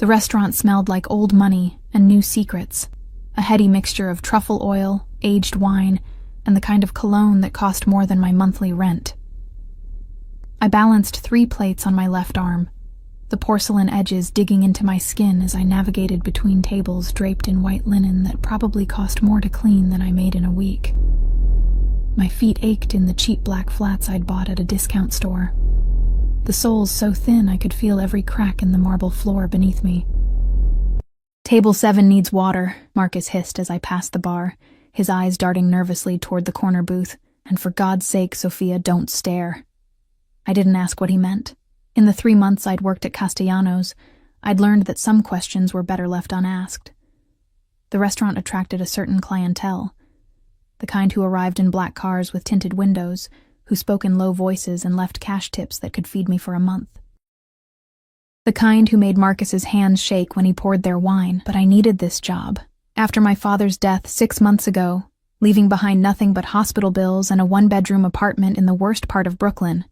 The restaurant smelled like old money and new secrets, a heady mixture of truffle oil, aged wine, and the kind of cologne that cost more than my monthly rent. I balanced 3 plates on my left arm, the porcelain edges digging into my skin as I navigated between tables draped in white linen that probably cost more to clean than I made in a week. My feet ached in the cheap black flats I'd bought at a discount store, the soles so thin I could feel every crack in the marble floor beneath me. "Table 7 needs water," Marcus hissed as I passed the bar, his eyes darting nervously toward the corner booth. "And for God's sake, Sophia, don't stare." I didn't ask what he meant. In the 3 months I'd worked at Castellanos, I'd learned that some questions were better left unasked. The restaurant attracted a certain clientele, the kind who arrived in black cars with tinted windows, who spoke in low voices and left cash tips that could feed me for a month. The kind who made Marcus's hands shake when he poured their wine, but I needed this job. After my father's death 6 months ago, leaving behind nothing but hospital bills and a 1-bedroom apartment in the worst part of Brooklyn,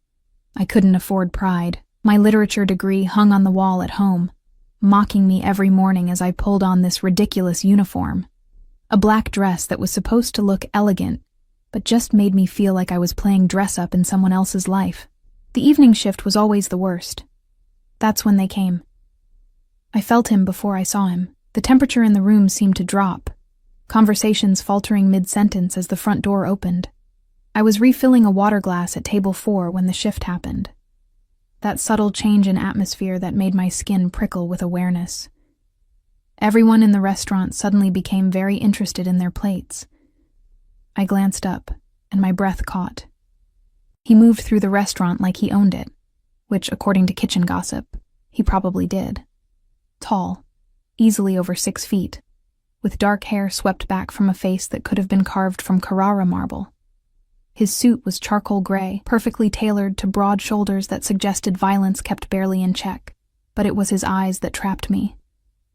I couldn't afford pride. My literature degree hung on the wall at home, mocking me every morning as I pulled on this ridiculous uniform. A black dress that was supposed to look elegant, but just made me feel like I was playing dress-up in someone else's life. The evening shift was always the worst. That's when they came. I felt him before I saw him. The temperature in the room seemed to drop, conversations faltering mid-sentence as the front door opened. I was refilling a water glass at table 4 when the shift happened. That subtle change in atmosphere that made my skin prickle with awareness. Everyone in the restaurant suddenly became very interested in their plates. I glanced up, and my breath caught. He moved through the restaurant like he owned it, which, according to kitchen gossip, he probably did. Tall, easily over 6 feet, with dark hair swept back from a face that could have been carved from Carrara marble. His suit was charcoal gray, perfectly tailored to broad shoulders that suggested violence kept barely in check, but it was his eyes that trapped me.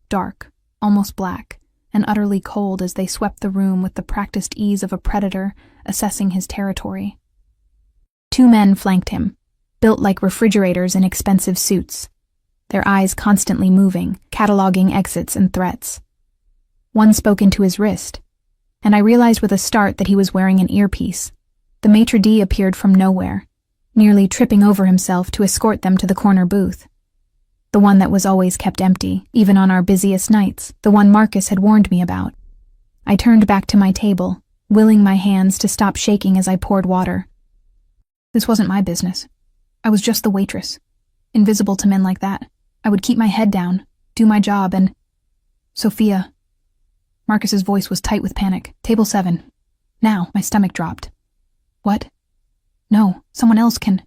Dark, almost black, and utterly cold as they swept the room with the practiced ease of a predator assessing his territory. 2 men flanked him, built like refrigerators in expensive suits, their eyes constantly moving, cataloging exits and threats. One spoke into his wrist, and I realized with a start that he was wearing an earpiece. The maitre d' appeared from nowhere, nearly tripping over himself to escort them to the corner booth. The one that was always kept empty, even on our busiest nights, the one Marcus had warned me about. I turned back to my table, willing my hands to stop shaking as I poured water. This wasn't my business. I was just the waitress. Invisible to men like that. I would keep my head down, do my job, and... "Sophia." Marcus's voice was tight with panic. "Table 7. Now." My stomach dropped. "What?" "No, someone else can."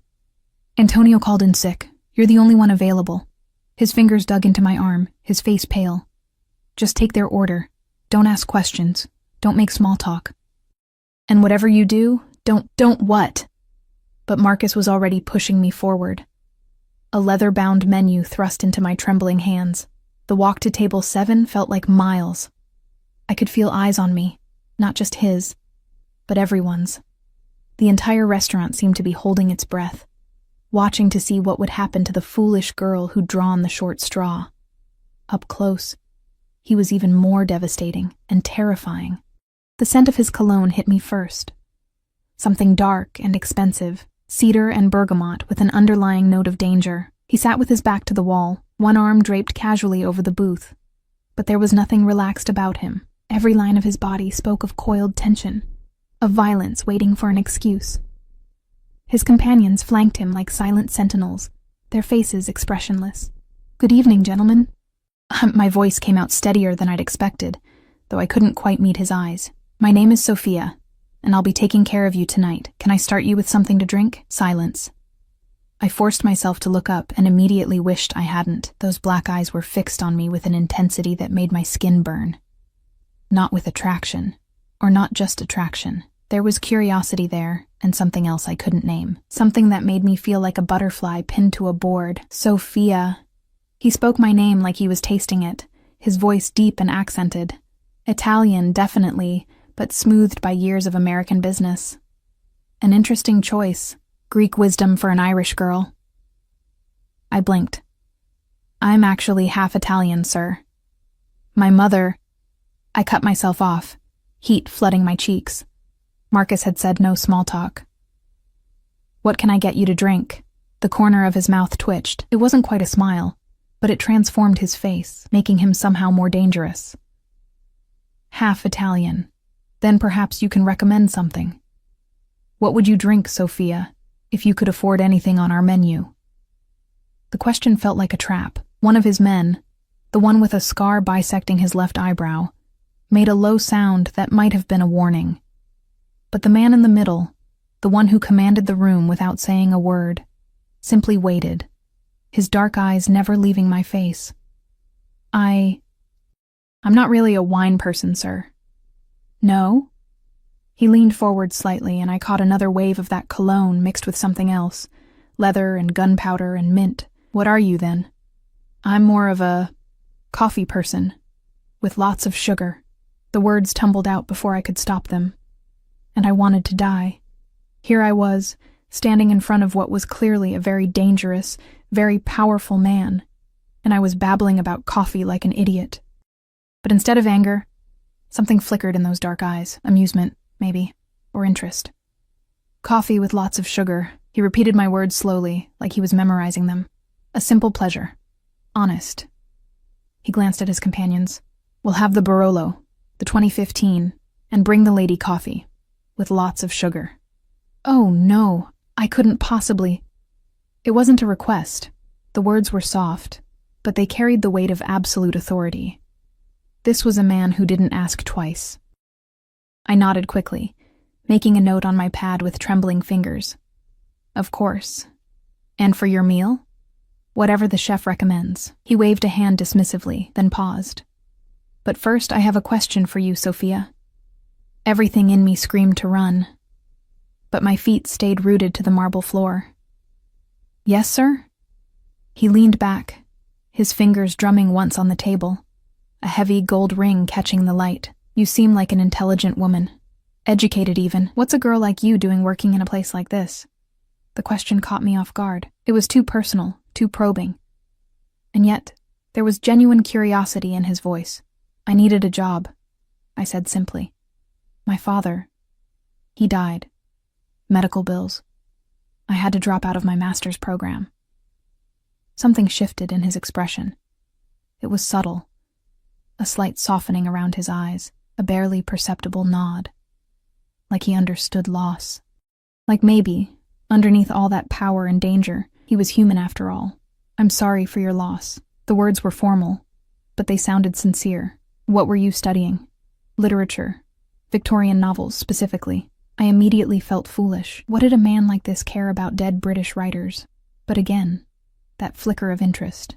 "Antonio called in sick. You're the only one available." His fingers dug into my arm, his face pale. "Just take their order. Don't ask questions. Don't make small talk. And whatever you do, don't what?" But Marcus was already pushing me forward. A leather-bound menu thrust into my trembling hands. The walk to table 7 felt like miles. I could feel eyes on me, not just his, but everyone's. The entire restaurant seemed to be holding its breath, watching to see what would happen to the foolish girl who'd drawn the short straw. Up close, he was even more devastating and terrifying. The scent of his cologne hit me first. Something dark and expensive, cedar and bergamot with an underlying note of danger. He sat with his back to the wall, one arm draped casually over the booth. But there was nothing relaxed about him. Every line of his body spoke of coiled tension, of violence waiting for an excuse. His companions flanked him like silent sentinels, their faces expressionless. "Good evening, gentlemen." My voice came out steadier than I'd expected, though I couldn't quite meet his eyes. "My name is Sophia, and I'll be taking care of you tonight. Can I start you with something to drink?" Silence. I forced myself to look up and immediately wished I hadn't. Those black eyes were fixed on me with an intensity that made my skin burn. Not with attraction, or not just attraction. There was curiosity there, and something else I couldn't name. Something that made me feel like a butterfly pinned to a board. "Sophia." He spoke my name like he was tasting it, his voice deep and accented. Italian, definitely, but smoothed by years of American business. An interesting choice. Greek wisdom for an Irish girl. I blinked. I'm actually half Italian, sir. My mother... I cut myself off, heat flooding my cheeks. Marcus had said no small talk. What can I get you to drink? The corner of his mouth twitched. It wasn't quite a smile, but it transformed his face, making him somehow more dangerous. Half Italian. Then perhaps you can recommend something. What would you drink, Sophia, if you could afford anything on our menu? The question felt like a trap. One of his men, the one with a scar bisecting his left eyebrow, made a low sound that might have been a warning. But the man in the middle, the one who commanded the room without saying a word, simply waited, his dark eyes never leaving my face. I'm not really a wine person, sir. No? He leaned forward slightly, and I caught another wave of that cologne mixed with something else, leather and gunpowder and mint. What are you, then? I'm more of a coffee person, with lots of sugar. The words tumbled out before I could stop them, and I wanted to die. Here I was, standing in front of what was clearly a very dangerous, very powerful man, and I was babbling about coffee like an idiot. But instead of anger, something flickered in those dark eyes. Amusement, maybe, or interest. Coffee with lots of sugar. He repeated my words slowly, like he was memorizing them. A simple pleasure. Honest. He glanced at his companions. We'll have the Barolo, the 2015, and bring the lady coffee, with lots of sugar. Oh, no, I couldn't possibly. It wasn't a request. The words were soft, but they carried the weight of absolute authority. This was a man who didn't ask twice. I nodded quickly, making a note on my pad with trembling fingers. Of course. And for your meal? Whatever the chef recommends. He waved a hand dismissively, then paused. But first, I have a question for you, Sophia. Everything in me screamed to run, but my feet stayed rooted to the marble floor. Yes, sir? He leaned back, his fingers drumming once on the table, a heavy gold ring catching the light. You seem like an intelligent woman. Educated even. What's a girl like you doing working in a place like this? The question caught me off guard. It was too personal, too probing. And yet, there was genuine curiosity in his voice. I needed a job, I said simply. My father, he died. Medical bills. I had to drop out of my master's program. Something shifted in his expression. It was subtle. A slight softening around his eyes, a barely perceptible nod. Like he understood loss. Like maybe, underneath all that power and danger, he was human after all. I'm sorry for your loss. The words were formal, but they sounded sincere. What were you studying? Literature. Victorian novels, specifically. I immediately felt foolish. What did a man like this care about dead British writers? But again, that flicker of interest.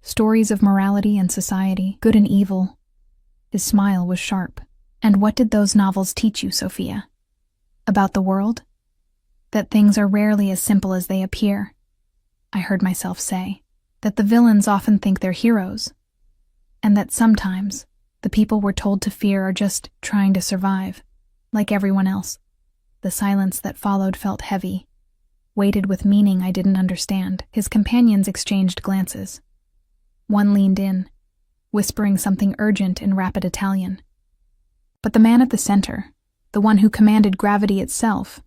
Stories of morality and society, good and evil. His smile was sharp. And what did those novels teach you, Sophia? About the world? That things are rarely as simple as they appear. I heard myself say. That the villains often think they're heroes. And that sometimes, the people we're told to fear are just trying to survive, like everyone else. The silence that followed felt heavy, weighted with meaning I didn't understand. His companions exchanged glances. One leaned in, whispering something urgent in rapid Italian. But the man at the center, the one who commanded gravity itself,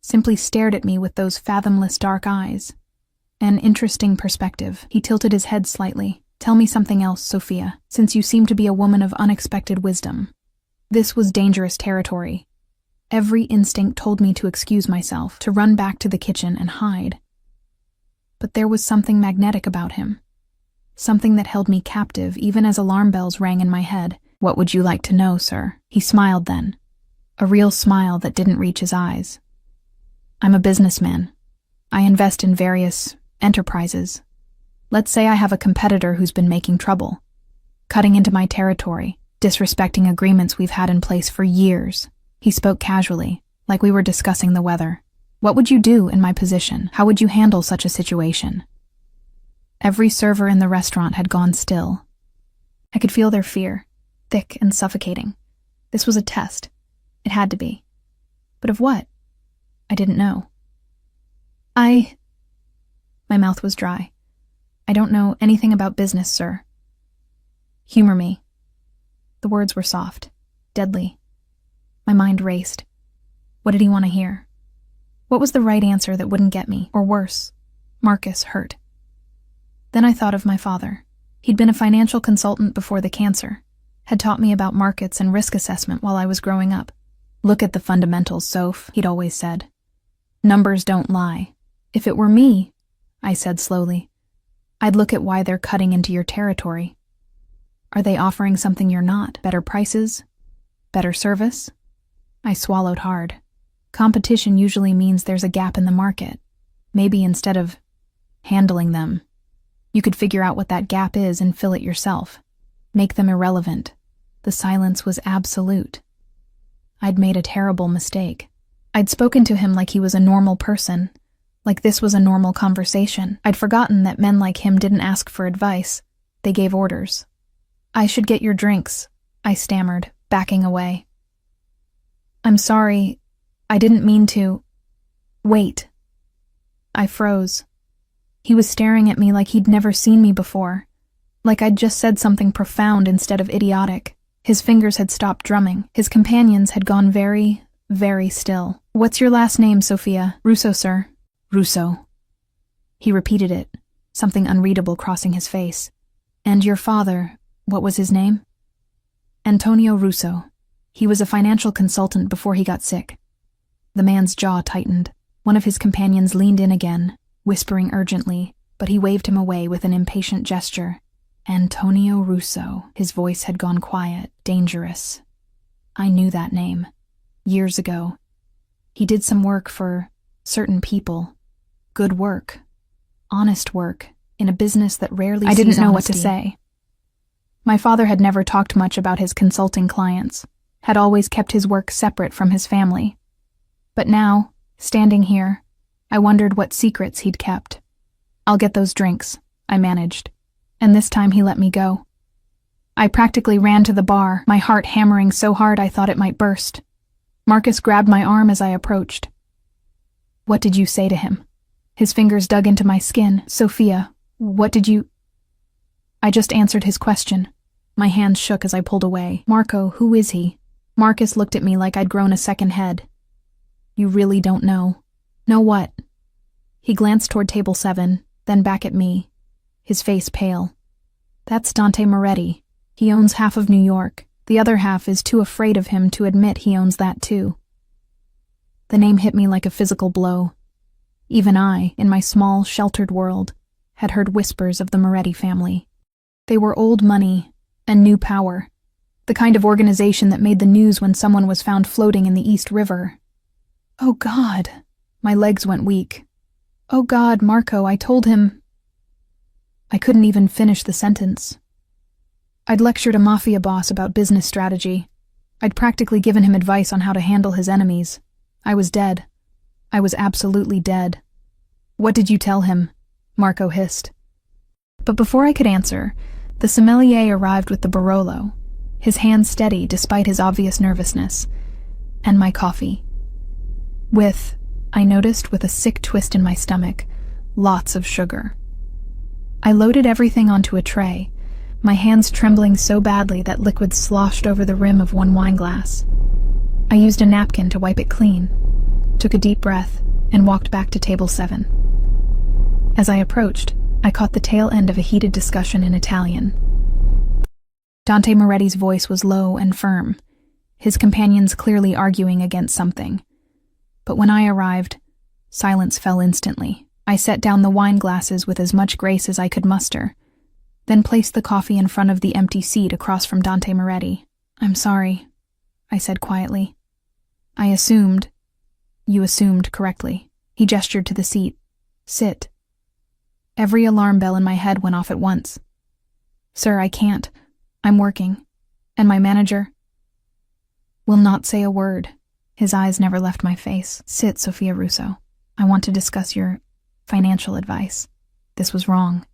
simply stared at me with those fathomless dark eyes. An interesting perspective. He tilted his head slightly. Tell me something else, Sophia, since you seem to be a woman of unexpected wisdom. This was dangerous territory. Every instinct told me to excuse myself, to run back to the kitchen and hide. But there was something magnetic about him. Something that held me captive even as alarm bells rang in my head. What would you like to know, sir? He smiled then. A real smile that didn't reach his eyes. I'm a businessman. I invest in various enterprises. Let's say I have a competitor who's been making trouble, cutting into my territory, disrespecting agreements we've had in place for years. He spoke casually, like we were discussing the weather. What would you do in my position? How would you handle such a situation? Every server in the restaurant had gone still. I could feel their fear, thick and suffocating. This was a test. It had to be. But of what? I didn't know. My mouth was dry. I don't know anything about business, sir. Humor me. The words were soft, deadly. My mind raced. What did he want to hear? What was the right answer that wouldn't get me, or worse, Marcus hurt? Then I thought of my father. He'd been a financial consultant before the cancer, had taught me about markets and risk assessment while I was growing up. Look at the fundamentals, Soph, he'd always said. Numbers don't lie. If it were me, I said slowly, I'd look at why they're cutting into your territory. Are they offering something you're not? Better prices? Better service? I swallowed hard. Competition usually means there's a gap in the market. Maybe instead of handling them, you could figure out what that gap is and fill it yourself. Make them irrelevant. The silence was absolute. I'd made a terrible mistake. I'd spoken to him like he was a normal person, like this was a normal conversation. I'd forgotten that men like him didn't ask for advice. They gave orders. I should get your drinks, I stammered, backing away. I'm sorry. I didn't mean to. Wait. I froze. He was staring at me like he'd never seen me before, like I'd just said something profound instead of idiotic. His fingers had stopped drumming. His companions had gone very, very still. What's your last name, Sophia? Russo, sir. Russo. He repeated it, something unreadable crossing his face. And your father, what was his name? Antonio Russo. He was a financial consultant before he got sick. The man's jaw tightened. One of his companions leaned in again, whispering urgently, but he waved him away with an impatient gesture. Antonio Russo. His voice had gone quiet, dangerous. I knew that name. Years ago. He did some work for certain people. Good work. Honest work, in a business that rarely sees honesty. I didn't know what to say. My father had never talked much about his consulting clients, had always kept his work separate from his family. But now, standing here, I wondered what secrets he'd kept. I'll get those drinks, I managed, and this time he let me go. I practically ran to the bar, my heart hammering so hard I thought it might burst. Marcus grabbed my arm as I approached. What did you say to him? His fingers dug into my skin. Sophia, what did you... I just answered his question. My hands shook as I pulled away. Marco, who is he? Marcus looked at me like I'd grown a second head. You really don't know. Know what? He glanced toward table 7, then back at me, his face pale. That's Dante Moretti. He owns half of New York. The other half is too afraid of him to admit he owns that too. The name hit me like a physical blow. Even I, in my small, sheltered world, had heard whispers of the Moretti family. They were old money and new power, the kind of organization that made the news when someone was found floating in the East River. Oh God, my legs went weak. Oh God, Marco, I told him... I couldn't even finish the sentence. I'd lectured a Mafia boss about business strategy. I'd practically given him advice on how to handle his enemies. I was dead. I was absolutely dead. What did you tell him? Marco hissed. But before I could answer, the sommelier arrived with the Barolo, his hand steady despite his obvious nervousness, and my coffee. I noticed with a sick twist in my stomach, lots of sugar. I loaded everything onto a tray, my hands trembling so badly that liquid sloshed over the rim of one wineglass. I used a napkin to wipe it clean, took a deep breath, and walked back to table 7. As I approached, I caught the tail end of a heated discussion in Italian. Dante Moretti's voice was low and firm, his companions clearly arguing against something. But when I arrived, silence fell instantly. I set down the wine glasses with as much grace as I could muster, then placed the coffee in front of the empty seat across from Dante Moretti. I'm sorry, I said quietly. I assumed. You assumed correctly. He gestured to the seat. Sit. Every alarm bell in my head went off at once. Sir, I can't. I'm working. And my manager will not say a word. His eyes never left my face. Sit, Sophia Russo. I want to discuss your financial advice. This was wrong.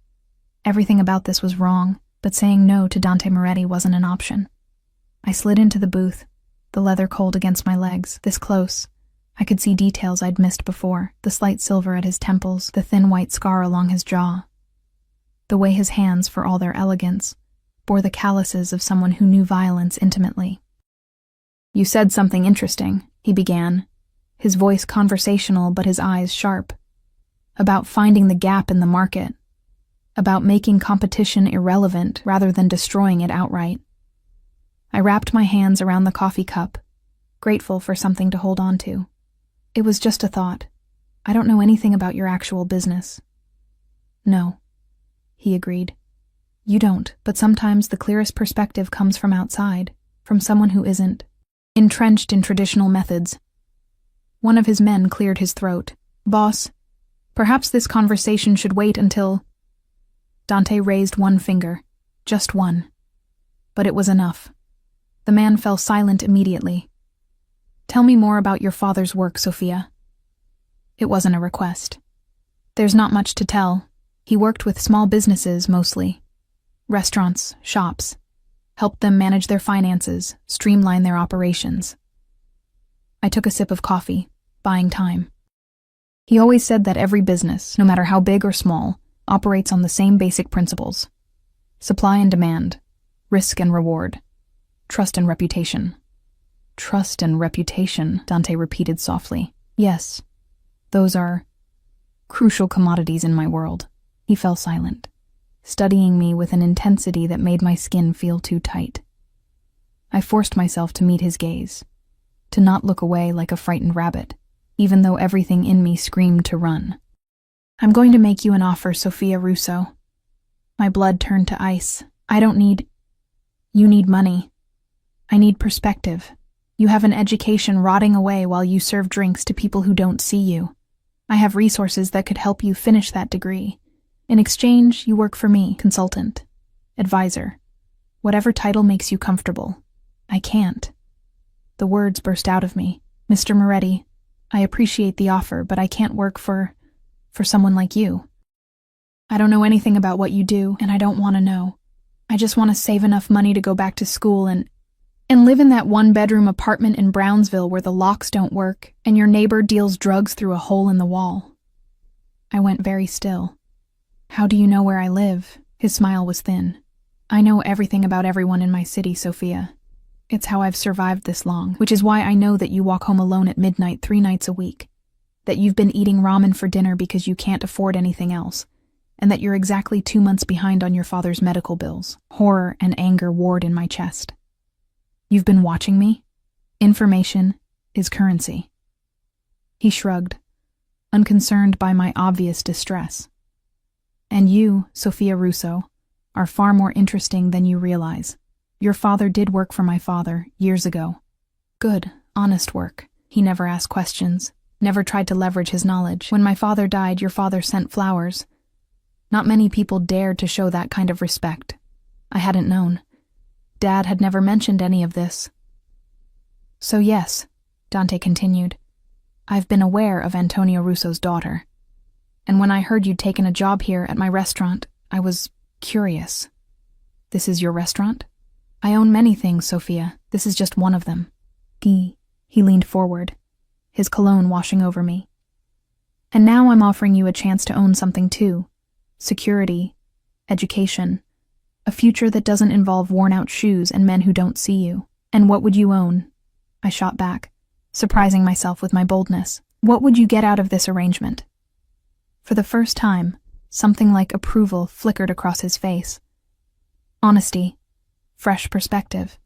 Everything about this was wrong, but saying no to Dante Moretti wasn't an option. I slid into the booth, the leather cold against my legs, this close. I could see details I'd missed before, the slight silver at his temples, the thin white scar along his jaw. the way his hands, for all their elegance, bore the calluses of someone who knew violence intimately. "You said something interesting," he began, his voice conversational but his eyes sharp. "About finding the gap in the market. About making competition irrelevant rather than destroying it outright." I wrapped my hands around the coffee cup, grateful for something to hold on to. "It was just a thought. I don't know anything about your actual business." "No," he agreed. "You don't, but sometimes the clearest perspective comes from outside, from someone who isn't entrenched in traditional methods." One of his men cleared his throat. "Boss, perhaps this conversation should wait until—" Dante raised one finger, just one. But it was enough. The man fell silent immediately. "Tell me more about your father's work, Sophia." It wasn't a request. "There's not much to tell. He worked with small businesses, mostly. Restaurants, shops. Helped them manage their finances, streamline their operations." I took a sip of coffee, buying time. "He always said that every business, no matter how big or small, operates on the same basic principles. Supply and demand, risk and reward, trust and reputation." "Trust and reputation," Dante repeated softly. "Yes, those are crucial commodities in my world." He fell silent, studying me with an intensity that made my skin feel too tight. I forced myself to meet his gaze, to not look away like a frightened rabbit, even though everything in me screamed to run. "I'm going to make you an offer, Sophia Russo." My blood turned to ice. You need money. I need perspective. You have an education rotting away while you serve drinks to people who don't see you. I have resources that could help you finish that degree. In exchange, you work for me, consultant, advisor, whatever title makes you comfortable. I can't. The words burst out of me. "Mr. Moretti, I appreciate the offer, but I can't work for someone like you. I don't know anything about what you do, and I don't want to know. I just want to save enough money to go back to school and live in that one-bedroom apartment in Brownsville where the locks don't work and your neighbor deals drugs through a hole in the wall." I went very still. "How do you know where I live?" His smile was thin. "I know everything about everyone in my city, Sophia. It's how I've survived this long, which is why I know that you walk home alone at midnight 3 nights a week, that you've been eating ramen for dinner because you can't afford anything else, and that you're exactly 2 months behind on your father's medical bills." Horror and anger warred in my chest. "You've been watching me? Information is currency." He shrugged, unconcerned by my obvious distress. "And you, Sophia Russo, are far more interesting than you realize. Your father did work for my father, years ago. Good, honest work. He never asked questions, never tried to leverage his knowledge. When my father died, your father sent flowers. Not many people dared to show that kind of respect. I hadn't known. Dad had never mentioned any of this." "So yes," Dante continued, "I've been aware of Antonio Russo's daughter. And when I heard you'd taken a job here at my restaurant, I was curious." "This is your restaurant?" "I own many things, Sophia. This is just one of them." He leaned forward, his cologne washing over me. "And now I'm offering you a chance to own something too. Security, education, a future that doesn't involve worn-out shoes and men who don't see you." "And what would you own?" I shot back, surprising myself with my boldness. "What would you get out of this arrangement?" For the first time, something like approval flickered across his face. Honesty, fresh perspective.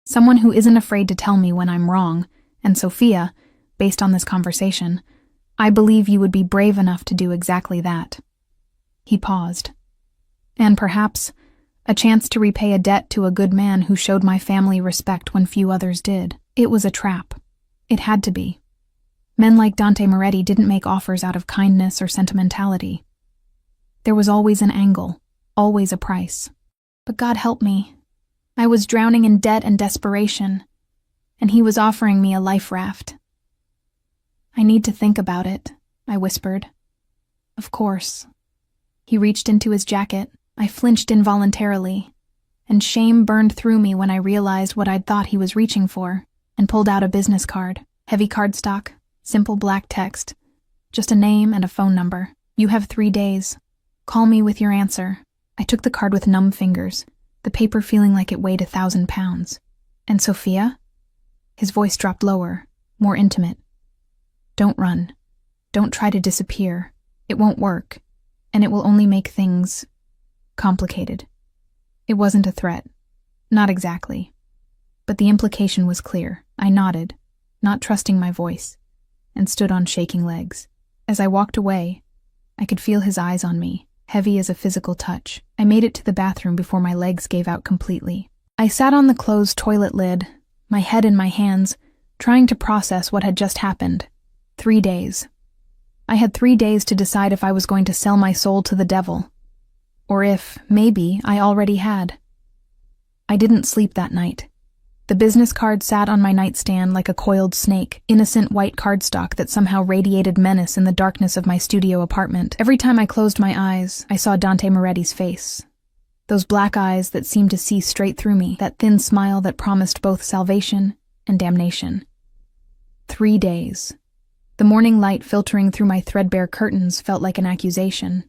Someone who isn't afraid to tell me when I'm wrong, and Sophia, based on this conversation, I believe you would be brave enough to do exactly that. He paused. "And perhaps a chance to repay a debt to a good man who showed my family respect when few others did." It was a trap. It had to be. Men like Dante Moretti didn't make offers out of kindness or sentimentality. There was always an angle, always a price. But God help me. I was drowning in debt and desperation, and he was offering me a life raft. "I need to think about it," I whispered. "Of course." He reached into his jacket. I flinched involuntarily, and shame burned through me when I realized what I'd thought he was reaching for, and pulled out a business card. Heavy cardstock, simple black text, just a name and a phone number. "You have 3 days. Call me with your answer. I took the card with numb fingers, the paper feeling like it weighed 1,000 pounds. And Sophia? His voice dropped lower, more intimate. Don't run. Don't try to disappear. It won't work, and it will only make things complicated. It wasn't a threat. Not exactly. But the implication was clear. I nodded, not trusting my voice, and stood on shaking legs. As I walked away, I could feel his eyes on me, heavy as a physical touch. I made it to the bathroom before my legs gave out completely. I sat on the closed toilet lid, my head in my hands, trying to process what had just happened. 3 days. I had 3 days to decide if I was going to sell my soul to the devil, or if, maybe, I already had. I didn't sleep that night. The business card sat on my nightstand like a coiled snake, innocent white cardstock that somehow radiated menace in the darkness of my studio apartment. Every time I closed my eyes, I saw Dante Moretti's face. Those black eyes that seemed to see straight through me, that thin smile that promised both salvation and damnation. 3 days. The morning light filtering through my threadbare curtains felt like an accusation.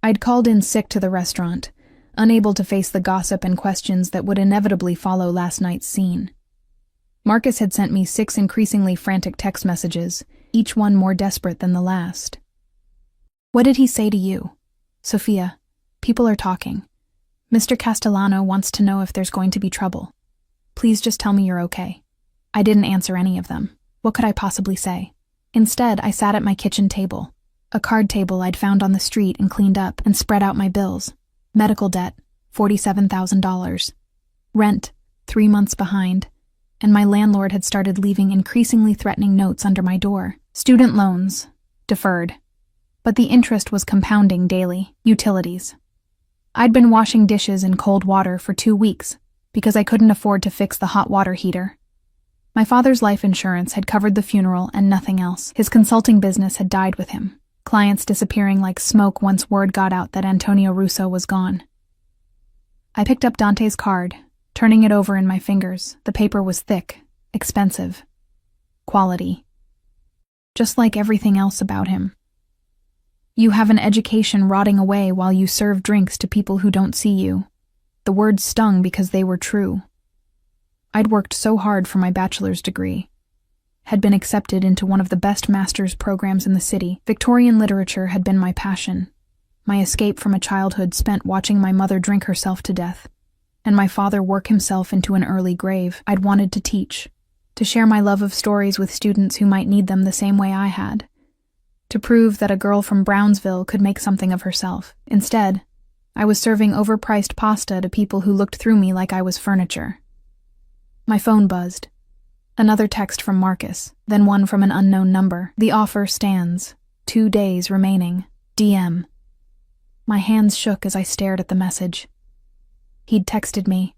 I'd called in sick to the restaurant, unable to face the gossip and questions that would inevitably follow last night's scene. Marcus had sent me 6 increasingly frantic text messages, each one more desperate than the last. What did he say to you? Sophia, people are talking. Mr. Castellano wants to know if there's going to be trouble. Please just tell me you're okay. I didn't answer any of them. What could I possibly say? Instead, I sat at my kitchen table, a card table I'd found on the street and cleaned up, and spread out my bills. Medical debt, $47,000. Rent, 3 months behind. And my landlord had started leaving increasingly threatening notes under my door. Student loans, deferred. But the interest was compounding daily. Utilities. I'd been washing dishes in cold water for 2 weeks because I couldn't afford to fix the hot water heater. My father's life insurance had covered the funeral and nothing else. His consulting business had died with him, clients disappearing like smoke once word got out that Antonio Russo was gone. I picked up Dante's card, turning it over in my fingers. The paper was thick, expensive, quality. Just like everything else about him. You have an education rotting away while you serve drinks to people who don't see you. The words stung because they were true. I'd worked so hard for my bachelor's degree, had been accepted into one of the best master's programs in the city. Victorian literature had been my passion, my escape from a childhood spent watching my mother drink herself to death, and my father work himself into an early grave. I'd wanted to teach, to share my love of stories with students who might need them the same way I had, to prove that a girl from Brownsville could make something of herself. Instead, I was serving overpriced pasta to people who looked through me like I was furniture. My phone buzzed. Another text from Marcus, then one from an unknown number. The offer stands. 2 days remaining. DM. My hands shook as I stared at the message. He'd texted me.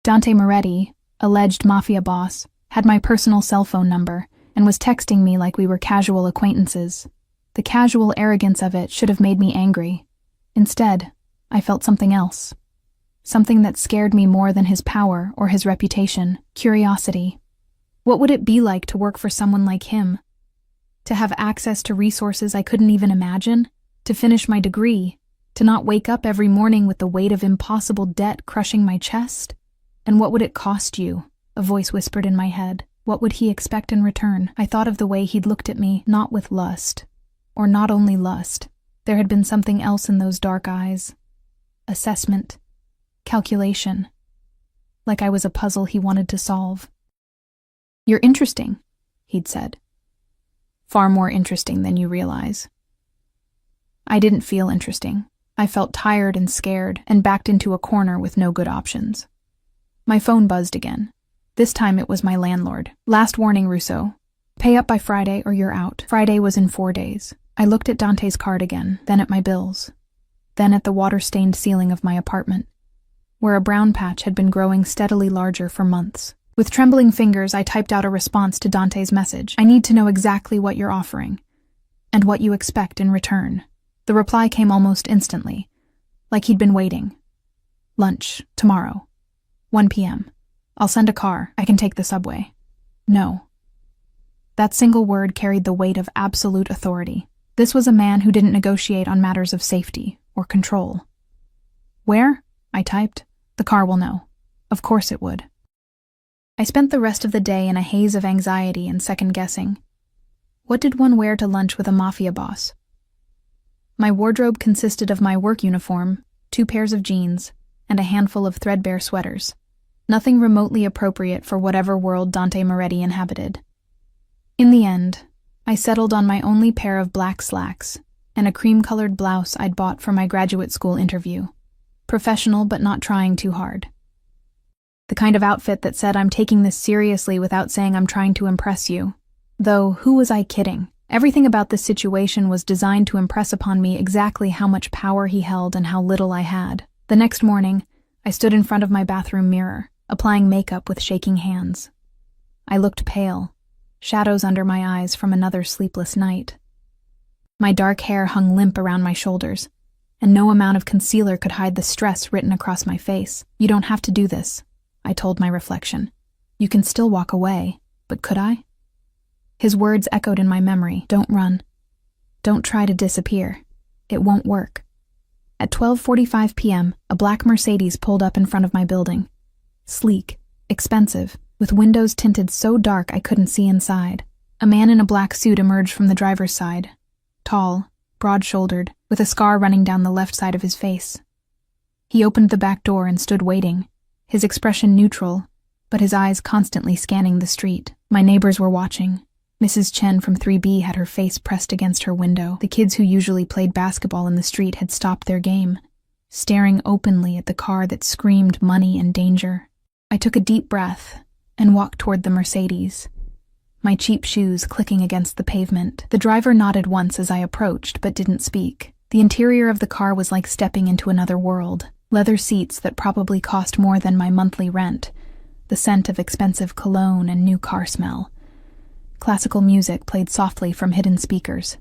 Dante Moretti, alleged Mafia boss, had my personal cell phone number and was texting me like we were casual acquaintances. The casual arrogance of it should have made me angry. Instead, I felt something else. Something that scared me more than his power or his reputation. Curiosity. What would it be like to work for someone like him? To have access to resources I couldn't even imagine? To finish my degree? To not wake up every morning with the weight of impossible debt crushing my chest? And what would it cost you? A voice whispered in my head. What would he expect in return? I thought of the way he'd looked at me, not with lust. Or not only lust. There had been something else in those dark eyes. Assessment. Calculation. Like I was a puzzle he wanted to solve. You're interesting, he'd said. Far more interesting than you realize. I didn't feel interesting. I felt tired and scared and backed into a corner with no good options. My phone buzzed again. This time it was my landlord. Last warning, Russo. Pay up by Friday or you're out. Friday was in 4 days. I looked at Dante's card again, then at my bills, then at the water-stained ceiling of my apartment, where a brown patch had been growing steadily larger for months. With trembling fingers, I typed out a response to Dante's message. I need to know exactly what you're offering, and what you expect in return. The reply came almost instantly, like he'd been waiting. Lunch, tomorrow, 1 p.m. I'll send a car. I can take the subway. No. That single word carried the weight of absolute authority. This was a man who didn't negotiate on matters of safety or control. Where? I typed. The car will know. Of course it would. I spent the rest of the day in a haze of anxiety and second-guessing. What did one wear to lunch with a mafia boss? My wardrobe consisted of my work uniform, 2 pairs of jeans, and a handful of threadbare sweaters. Nothing remotely appropriate for whatever world Dante Moretti inhabited. In the end, I settled on my only pair of black slacks and a cream-colored blouse I'd bought for my graduate school interview. Professional but not trying too hard. The kind of outfit that said I'm taking this seriously without saying I'm trying to impress you. Though, who was I kidding? Everything about this situation was designed to impress upon me exactly how much power he held and how little I had. The next morning, I stood in front of my bathroom mirror, applying makeup with shaking hands. I looked pale, shadows under my eyes from another sleepless night. My dark hair hung limp around my shoulders, and no amount of concealer could hide the stress written across my face. You don't have to do this, I told my reflection. You can still walk away, but could I? His words echoed in my memory. Don't run. Don't try to disappear. It won't work. At 12:45 p.m., a black Mercedes pulled up in front of my building. Sleek, expensive, with windows tinted so dark I couldn't see inside. A man in a black suit emerged from the driver's side. Tall, broad-shouldered, with a scar running down the left side of his face. He opened the back door and stood waiting, his expression neutral, but his eyes constantly scanning the street. My neighbors were watching. Mrs. Chen from 3B had her face pressed against her window. The kids who usually played basketball in the street had stopped their game, staring openly at the car that screamed money and danger. I took a deep breath and walked toward the Mercedes, my cheap shoes clicking against the pavement. The driver nodded once as I approached, but didn't speak. The interior of the car was like stepping into another world. Leather seats that probably cost more than my monthly rent, the scent of expensive cologne and new car smell. Classical music played softly from hidden speakers.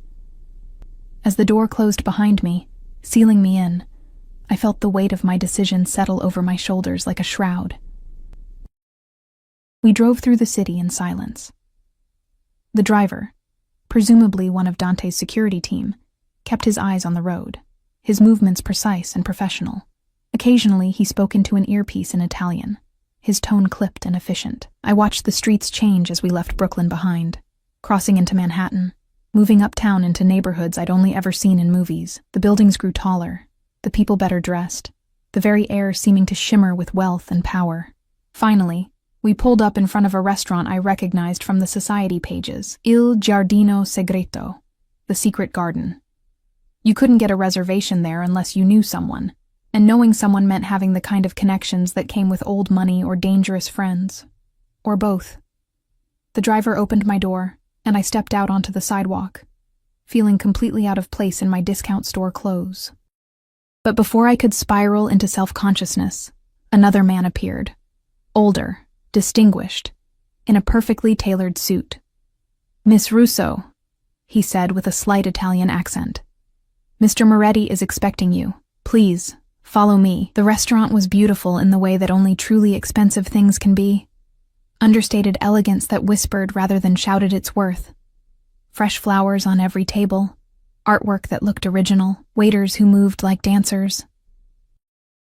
As the door closed behind me, sealing me in, I felt the weight of my decision settle over my shoulders like a shroud. We drove through the city in silence. The driver, presumably one of Dante's security team, kept his eyes on the road, his movements precise and professional. Occasionally, he spoke into an earpiece in Italian, his tone clipped and efficient. I watched the streets change as we left Brooklyn behind, crossing into Manhattan, moving uptown into neighborhoods I'd only ever seen in movies. The buildings grew taller, the people better dressed, the very air seeming to shimmer with wealth and power. Finally, we pulled up in front of a restaurant I recognized from the society pages. Il Giardino Segreto, the secret garden. You couldn't get a reservation there unless you knew someone, and knowing someone meant having the kind of connections that came with old money or dangerous friends. Or both. The driver opened my door, and I stepped out onto the sidewalk, feeling completely out of place in my discount store clothes. But before I could spiral into self-consciousness, another man appeared. Older, distinguished, in a perfectly tailored suit. "Miss Russo," he said with a slight Italian accent. "Mr. Moretti is expecting you. Please, follow me." The restaurant was beautiful in the way that only truly expensive things can be. Understated elegance that whispered rather than shouted its worth. Fresh flowers on every table, artwork that looked original, waiters who moved like dancers.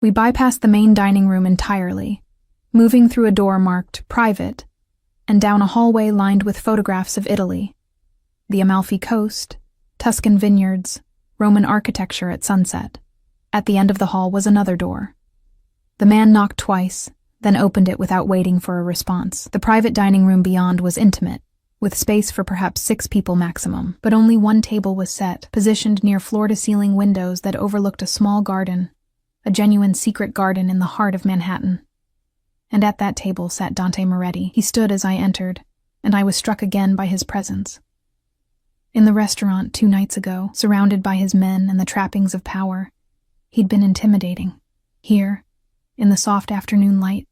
We bypassed the main dining room entirely, moving through a door marked "Private" and down a hallway lined with photographs of Italy, the Amalfi Coast, Tuscan vineyards, Roman architecture at sunset. At the end of the hall was another door. The man knocked twice, then opened it without waiting for a response. The private dining room beyond was intimate, with space for perhaps 6 people maximum, but only one table was set, positioned near floor-to-ceiling windows that overlooked a small garden, a genuine secret garden in the heart of Manhattan. And at that table sat Dante Moretti. He stood as I entered, and I was struck again by his presence. In the restaurant 2 nights ago, surrounded by his men and the trappings of power, he'd been intimidating. Here, in the soft afternoon light,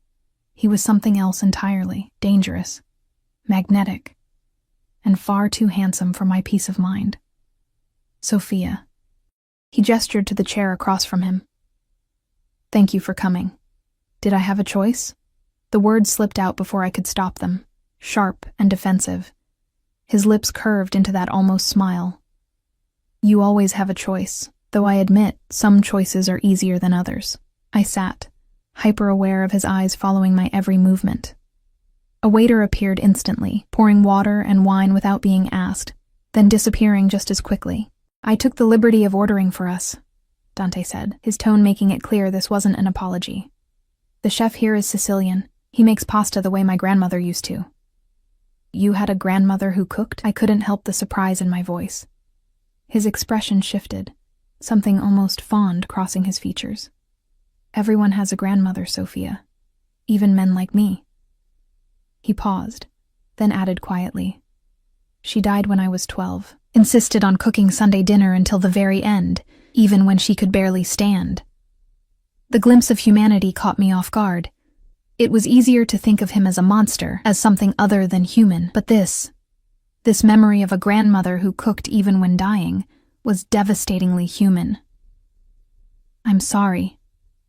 he was something else entirely, dangerous, magnetic, and far too handsome for my peace of mind. "Sophia." He gestured to the chair across from him. "Thank you for coming. Did I have a choice?" The words slipped out before I could stop them, sharp and defensive. His lips curved into that almost smile. "You always have a choice," though I admit some choices are easier than others. I sat, hyper-aware of his eyes following my every movement. A waiter appeared instantly, pouring water and wine without being asked, then disappearing just as quickly. "I took the liberty of ordering for us," Dante said, his tone making it clear this wasn't an apology. "The chef here is Sicilian. He makes pasta the way my grandmother used to." "You had a grandmother who cooked?" I couldn't help the surprise in my voice. His expression shifted, something almost fond crossing his features. "Everyone has a grandmother, Sophia. Even men like me." He paused, then added quietly, "She died when I was 12, insisted on cooking Sunday dinner until the very end, even when she could barely stand." The glimpse of humanity caught me off guard. It was easier to think of him as a monster, as something other than human, but this memory of a grandmother who cooked even when dying, was devastatingly human. "I'm sorry,"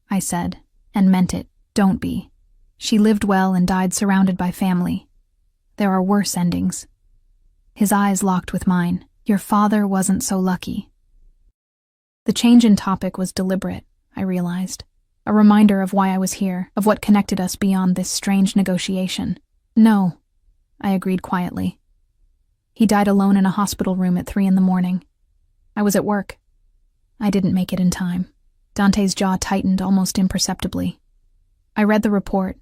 I said, and meant it. "Don't be. She lived well and died surrounded by family. There are worse endings." His eyes locked with mine. "Your father wasn't so lucky." The change in topic was deliberate, I realized. A reminder of why I was here, of what connected us beyond this strange negotiation. "No," I agreed quietly. "He died alone in a hospital room at 3 a.m. I was at work. I didn't make it in time." Dante's jaw tightened almost imperceptibly. "I read the report.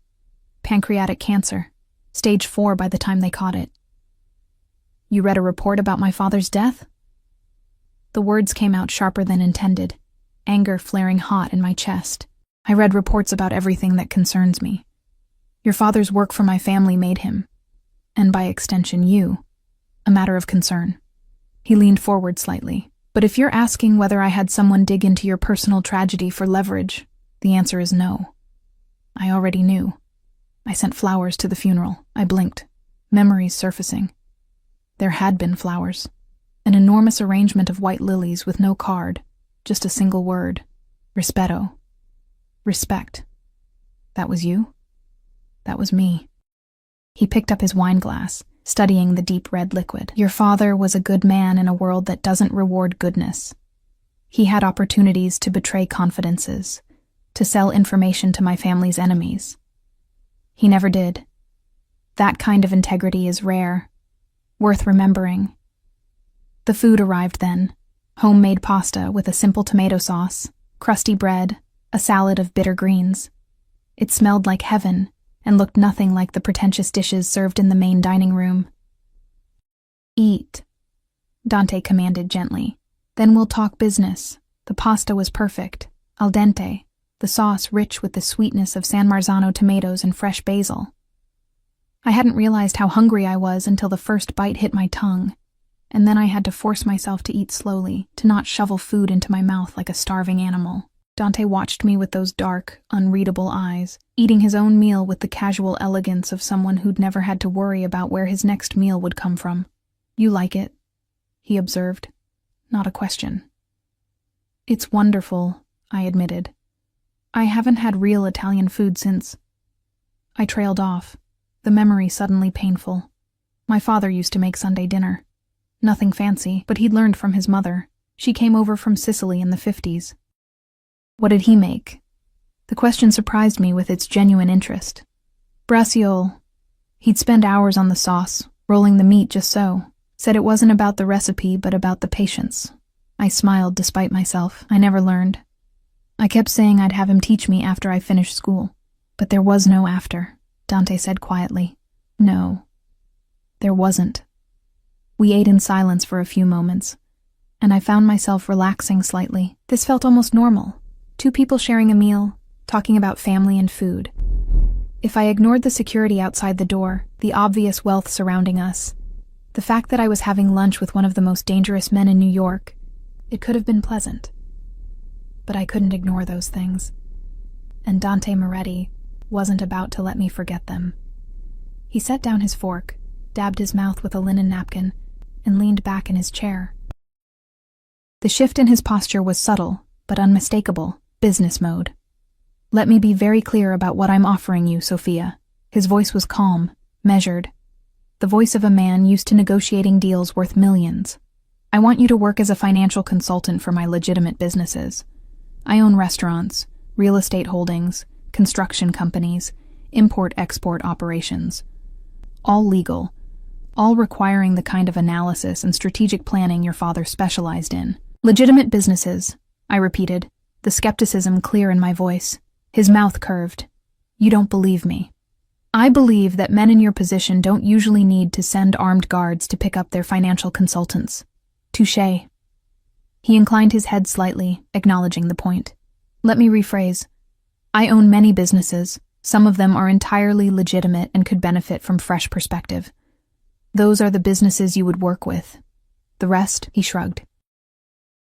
Pancreatic cancer. Stage 4 by the time they caught it." "You read a report about my father's death?" The words came out sharper than intended, anger flaring hot in my chest. "I read reports about everything that concerns me. Your father's work for my family made him, and by extension you, a matter of concern." He leaned forward slightly. "But if you're asking whether I had someone dig into your personal tragedy for leverage, the answer is no. I already knew. I sent flowers to the funeral." I blinked, memories surfacing. There had been flowers. An enormous arrangement of white lilies with no card, just a single word. Rispetto. Respect. That was you? That was me. He picked up his wine glass, studying the deep red liquid. "Your father was a good man in a world that doesn't reward goodness. He had opportunities to betray confidences, to sell information to my family's enemies. He never did. That kind of integrity is rare, worth remembering." The food arrived then. Homemade pasta with a simple tomato sauce, crusty bread, a salad of bitter greens. It smelled like heaven and looked nothing like the pretentious dishes served in the main dining room. "Eat," Dante commanded gently. "Then we'll talk business." The pasta was perfect, al dente, the sauce rich with the sweetness of San Marzano tomatoes and fresh basil. I hadn't realized how hungry I was until the first bite hit my tongue, and then I had to force myself to eat slowly, to not shovel food into my mouth like a starving animal. Dante watched me with those dark, unreadable eyes, eating his own meal with the casual elegance of someone who'd never had to worry about where his next meal would come from. "You like it?" he observed. Not a question. "It's wonderful," I admitted. "I haven't had real Italian food since—" I trailed off, the memory suddenly painful. My father used to make Sunday dinner. Nothing fancy, but he'd learned from his mother. She came over from Sicily in the 50s. "What did he make?" The question surprised me with its genuine interest. "Braciole." He'd spend hours on the sauce, rolling the meat just so. Said it wasn't about the recipe, but about the patience. I smiled despite myself. I never learned. I kept saying I'd have him teach me after I finished school. But there was no after, Dante said quietly. No, there wasn't. We ate in silence for a few moments, and I found myself relaxing slightly. This felt almost normal. Two people sharing a meal, talking about family and food. If I ignored the security outside the door, the obvious wealth surrounding us, the fact that I was having lunch with one of the most dangerous men in New York, it could have been pleasant. But I couldn't ignore those things. And Dante Moretti wasn't about to let me forget them. He set down his fork, dabbed his mouth with a linen napkin, and leaned back in his chair. The shift in his posture was subtle, but unmistakable, business mode. "Let me be very clear about what I'm offering you, Sophia." His voice was calm, measured, the voice of a man used to negotiating deals worth millions. I want you to work as a financial consultant for my legitimate businesses. I own restaurants, real estate holdings, construction companies, import-export operations. All legal, all requiring the kind of analysis and strategic planning your father specialized in. Legitimate businesses, I repeated, the skepticism clear in my voice. His mouth curved. You don't believe me. I believe that men in your position don't usually need to send armed guards to pick up their financial consultants. Touché. He inclined his head slightly, acknowledging the point. Let me rephrase. I own many businesses. Some of them are entirely legitimate and could benefit from fresh perspective. Those are the businesses you would work with. The rest, he shrugged.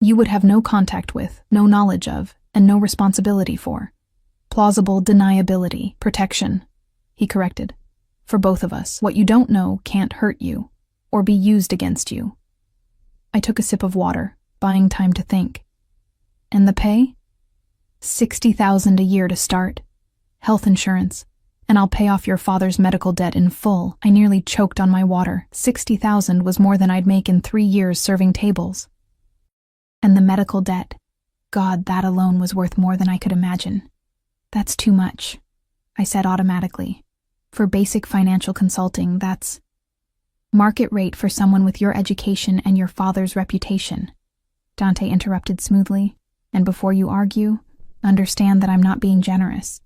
You would have no contact with, no knowledge of, and no responsibility for. Plausible deniability, protection, he corrected. For both of us, what you don't know can't hurt you, or be used against you. I took a sip of water, buying time to think. And the pay? $60,000 a year to start. Health insurance. And I'll pay off your father's medical debt in full. I nearly choked on my water. $60,000 was more than I'd make in 3 years serving tables. And the medical debt. God, that alone was worth more than I could imagine. That's too much, I said automatically. For basic financial consulting, that's market rate for someone with your education and your father's reputation. Dante interrupted smoothly. And before you argue, understand that I'm not being generous.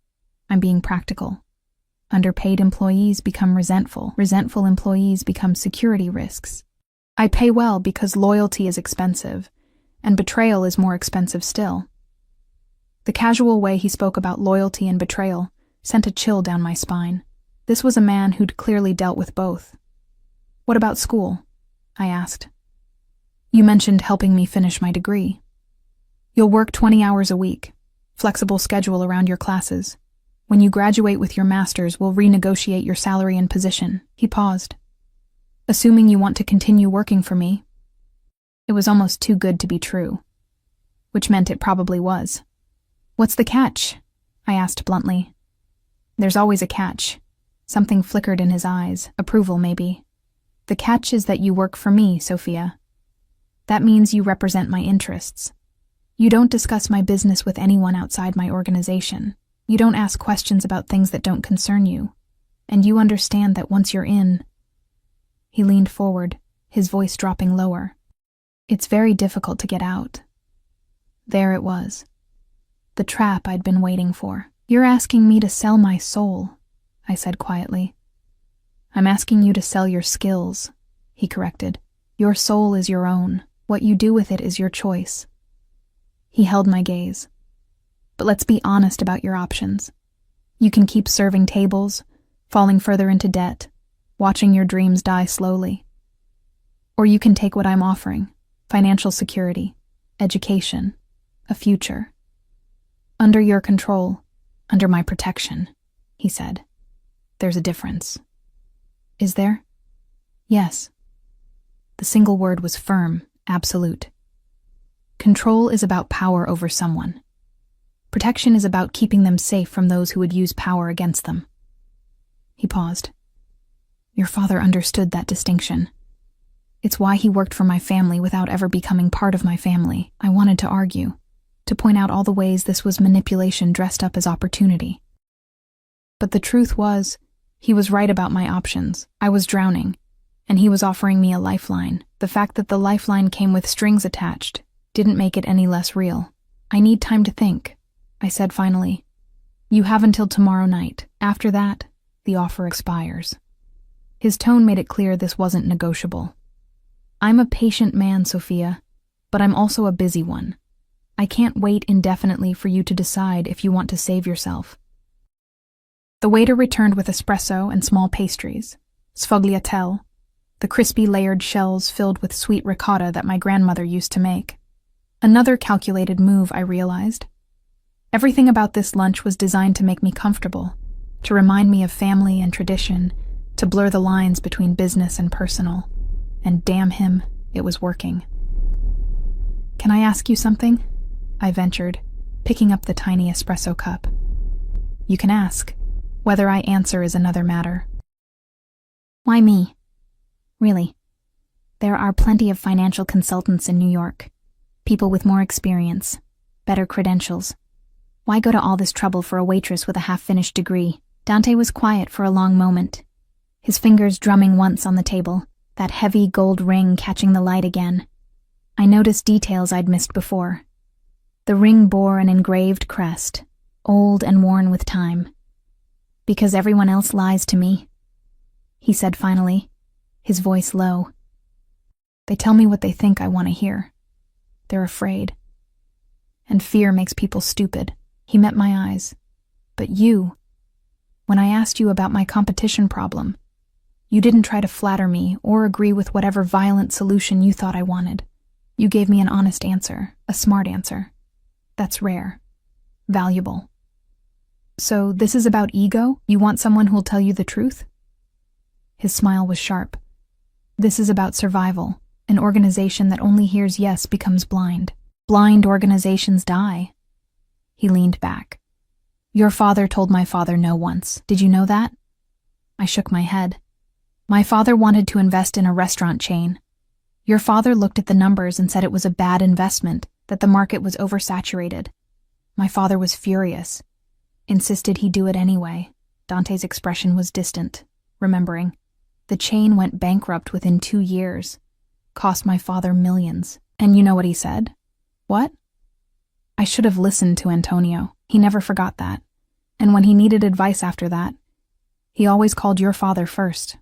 I'm being practical. Underpaid employees become resentful. Resentful employees become security risks. I pay well because loyalty is expensive, and betrayal is more expensive still. The casual way he spoke about loyalty and betrayal sent a chill down my spine. This was a man who'd clearly dealt with both. What about school? I asked. You mentioned helping me finish my degree. You'll work 20 hours a week, flexible schedule around your classes. When you graduate with your master's, we'll renegotiate your salary and position. He paused. Assuming you want to continue working for me. It was almost too good to be true. Which meant it probably was. What's the catch? I asked bluntly. There's always a catch. Something flickered in his eyes, approval maybe. The catch is that you work for me, Sophia. That means you represent my interests. You don't discuss my business with anyone outside my organization. You don't ask questions about things that don't concern you. And you understand that once you're in... He leaned forward, his voice dropping lower. It's very difficult to get out. There it was. The trap I'd been waiting for. You're asking me to sell my soul, I said quietly. I'm asking you to sell your skills, he corrected. Your soul is your own. What you do with it is your choice. He held my gaze. But let's be honest about your options. You can keep serving tables, falling further into debt, watching your dreams die slowly. Or you can take what I'm offering, financial security, education, a future. Under your control, under my protection, he said. There's a difference. Is there? Yes. The single word was firm, absolute. Control is about power over someone. Protection is about keeping them safe from those who would use power against them. He paused. Your father understood that distinction. It's why he worked for my family without ever becoming part of my family. I wanted to argue, to point out all the ways this was manipulation dressed up as opportunity. But the truth was, he was right about my options. I was drowning, and he was offering me a lifeline. The fact that the lifeline came with strings attached didn't make it any less real. I need time to think, I said finally. You have until tomorrow night. After that, the offer expires. His tone made it clear this wasn't negotiable. I'm a patient man, Sophia, but I'm also a busy one. I can't wait indefinitely for you to decide if you want to save yourself. The waiter returned with espresso and small pastries, sfogliatelle, the crispy layered shells filled with sweet ricotta that my grandmother used to make. Another calculated move, I realized. Everything about this lunch was designed to make me comfortable, to remind me of family and tradition, to blur the lines between business and personal. And damn him, it was working. Can I ask you something? I ventured, picking up the tiny espresso cup. You can ask. Whether I answer is another matter. Why me? Really? There are plenty of financial consultants in New York. People with more experience, better credentials. Why go to all this trouble for a waitress with a half-finished degree? Dante was quiet for a long moment, his fingers drumming once on the table, that heavy gold ring catching the light again. I noticed details I'd missed before. The ring bore an engraved crest, old and worn with time. Because everyone else lies to me, he said finally, his voice low. They tell me what they think I want to hear. They're afraid. And fear makes people stupid. He met my eyes. But you, when I asked you about my competition problem, you didn't try to flatter me or agree with whatever violent solution you thought I wanted. You gave me an honest answer, a smart answer. That's rare. Valuable. So this is about ego? You want someone who'll tell you the truth? His smile was sharp. This is about survival. An organization that only hears yes becomes blind. Blind organizations die. He leaned back. Your father told my father no once. Did you know that? I shook my head. My father wanted to invest in a restaurant chain. Your father looked at the numbers and said it was a bad investment, that the market was oversaturated. My father was furious. Insisted he do it anyway. Dante's expression was distant, remembering. The chain went bankrupt within 2 years. Cost my father millions. And you know what he said? What? I should have listened to Antonio. He never forgot that. And when he needed advice after that, he always called your father first.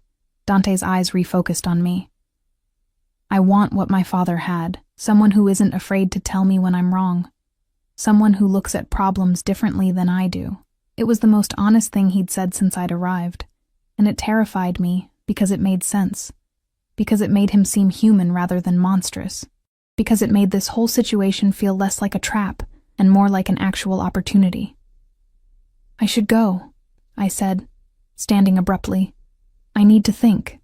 Dante's eyes refocused on me. I want what my father had, someone who isn't afraid to tell me when I'm wrong. Someone who looks at problems differently than I do. It was the most honest thing he'd said since I'd arrived, and it terrified me because it made sense. Because it made him seem human rather than monstrous. Because it made this whole situation feel less like a trap and more like an actual opportunity. I should go, I said, standing abruptly. I need to think.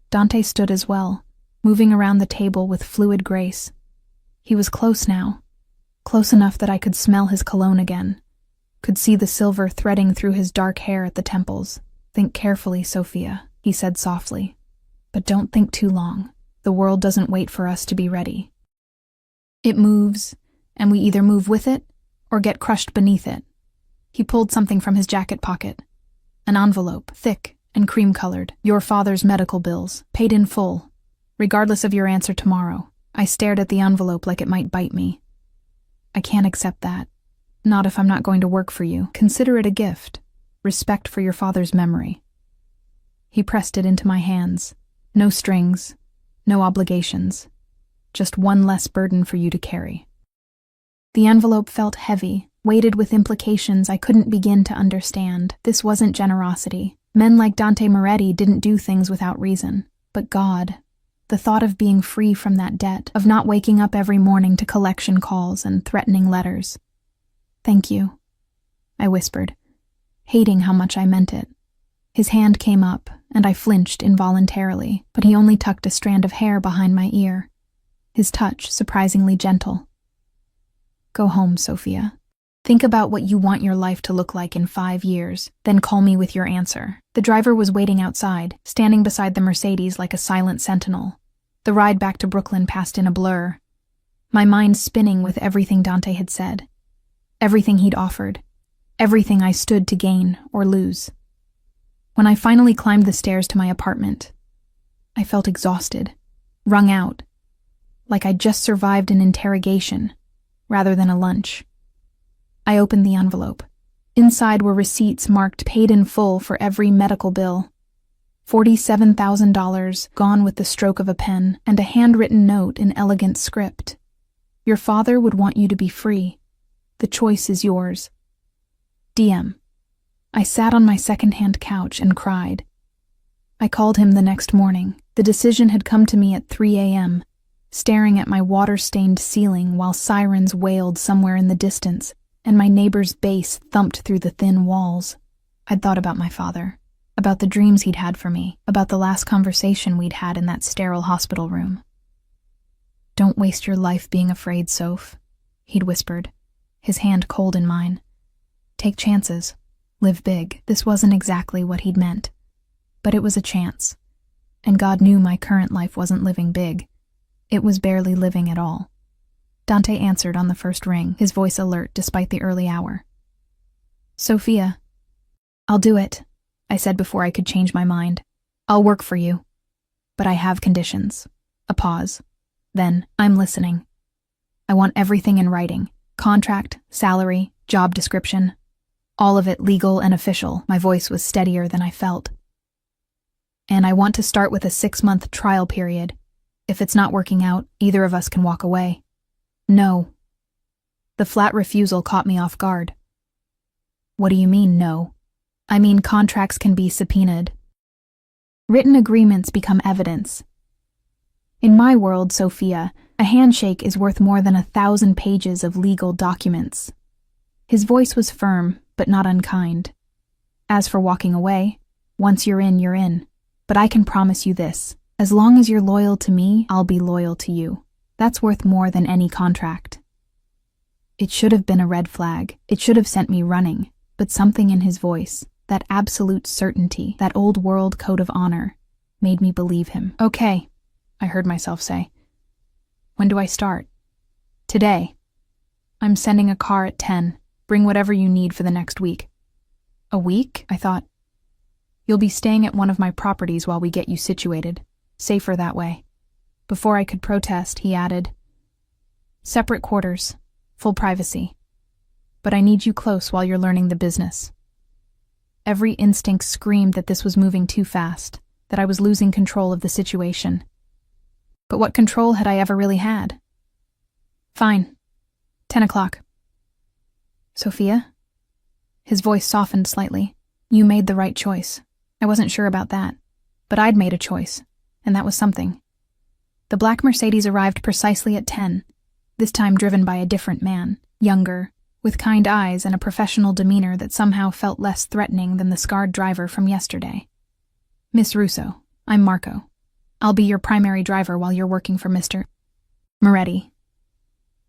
Dante stood as well, moving around the table with fluid grace. He was close now, close enough that I could smell his cologne again, could see the silver threading through his dark hair at the temples. Think carefully, Sophia, he said softly. But don't think too long. The world doesn't wait for us to be ready. It moves, and we either move with it or get crushed beneath it. He pulled something from his jacket pocket. An envelope, thick and cream-colored. Your father's medical bills, paid in full. Regardless of your answer tomorrow. I stared at the envelope like it might bite me. I can't accept that. Not if I'm not going to work for you. Consider it a gift. Respect for your father's memory. He pressed it into my hands. No strings, no obligations. Just one less burden for you to carry. The envelope felt heavy, weighted with implications I couldn't begin to understand. This wasn't generosity. Men like Dante Moretti didn't do things without reason. But God, the thought of being free from that debt, of not waking up every morning to collection calls and threatening letters. Thank you, I whispered, hating how much I meant it. His hand came up, and I flinched involuntarily, but he only tucked a strand of hair behind my ear, his touch surprisingly gentle. Go home, Sophia. Think about what you want your life to look like in 5 years, then call me with your answer. The driver was waiting outside, standing beside the Mercedes like a silent sentinel. The ride back to Brooklyn passed in a blur, my mind spinning with everything Dante had said, everything he'd offered, everything I stood to gain or lose. When I finally climbed the stairs to my apartment, I felt exhausted, wrung out, like I'd just survived an interrogation rather than a lunch. I opened the envelope. Inside were receipts marked paid in full for every medical bill. $47,000 gone with the stroke of a pen, and a handwritten note in elegant script. Your father would want you to be free. The choice is yours. DM. I sat on my second-hand couch and cried. I called him the next morning. The decision had come to me at 3 a.m., staring at my water-stained ceiling while sirens wailed somewhere in the distance, and my neighbor's bass thumped through the thin walls. I'd thought about my father, about the dreams he'd had for me, about the last conversation we'd had in that sterile hospital room. Don't waste your life being afraid, Soph, he'd whispered, his hand cold in mine. Take chances. Live big. This wasn't exactly what he'd meant, but it was a chance. and God knew my current life wasn't living big. It was barely living at all. Dante answered on the first ring, his voice alert despite the early hour. Sophia. I'll do it, I said before I could change my mind. I'll work for you. But I have conditions. A pause. Then, I'm listening. I want everything in writing. Contract, salary, job description. All of it legal and official. My voice was steadier than I felt. And I want to start with a 6-month trial period. If it's not working out, either of us can walk away. No. The flat refusal caught me off guard. What do you mean, no? I mean contracts can be subpoenaed. Written agreements become evidence. In my world, Sophia, a handshake is worth more than 1,000 pages of legal documents. His voice was firm, but not unkind. As for walking away, once you're in, you're in. But I can promise you this. As long as you're loyal to me, I'll be loyal to you. That's worth more than any contract. It should have been a red flag. It should have sent me running. But something in his voice, that absolute certainty, that old world code of honor, made me believe him. Okay, I heard myself say. When do I start? Today. I'm sending a car at 10. Bring whatever you need for the next week. A week? I thought. You'll be staying at one of my properties while we get you situated. Safer that way. Before I could protest, he added, separate quarters, full privacy. But I need you close while you're learning the business. Every instinct screamed that this was moving too fast, that I was losing control of the situation. But what control had I ever really had? Fine. 10 o'clock. Sophia? His voice softened slightly. You made the right choice. I wasn't sure about that. But I'd made a choice, and that was something. The black Mercedes arrived precisely at 10, this time driven by a different man, younger, with kind eyes and a professional demeanor that somehow felt less threatening than the scarred driver from yesterday. Miss Russo, I'm Marco. I'll be your primary driver while you're working for Mr. Moretti.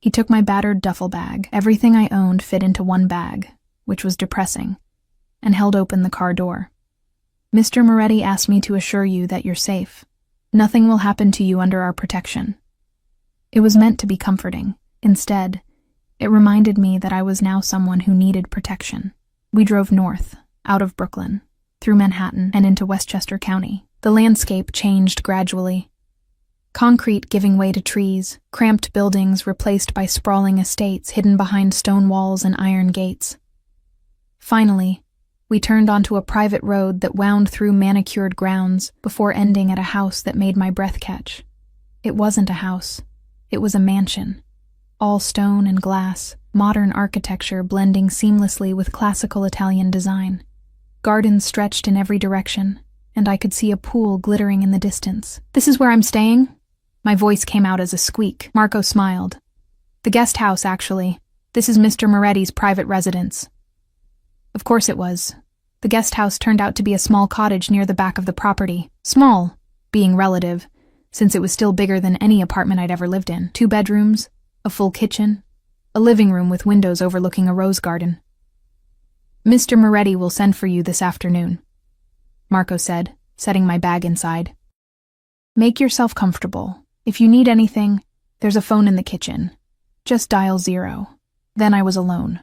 He took my battered duffel bag, everything I owned fit into one bag, which was depressing, and held open the car door. Mr. Moretti asked me to assure you that you're safe. Nothing will happen to you under our protection. It was meant to be comforting. Instead, it reminded me that I was now someone who needed protection. We drove north, out of Brooklyn, through Manhattan and into Westchester County. The landscape changed gradually. Concrete giving way to trees, cramped buildings replaced by sprawling estates hidden behind stone walls and iron gates. Finally, we turned onto a private road that wound through manicured grounds before ending at a house that made my breath catch. It wasn't a house. It was a mansion. All stone and glass, modern architecture blending seamlessly with classical Italian design. Gardens stretched in every direction, and I could see a pool glittering in the distance. This is where I'm staying? My voice came out as a squeak. Marco smiled. The guest house, actually. This is Mr. Moretti's private residence. Of course it was. The guest house turned out to be a small cottage near the back of the property. Small, being relative, since it was still bigger than any apartment I'd ever lived in. 2 bedrooms, a full kitchen, a living room with windows overlooking a rose garden. Mr. Moretti will send for you this afternoon, Marco said, setting my bag inside. Make yourself comfortable. If you need anything, there's a phone in the kitchen. Just dial 0. Then I was alone.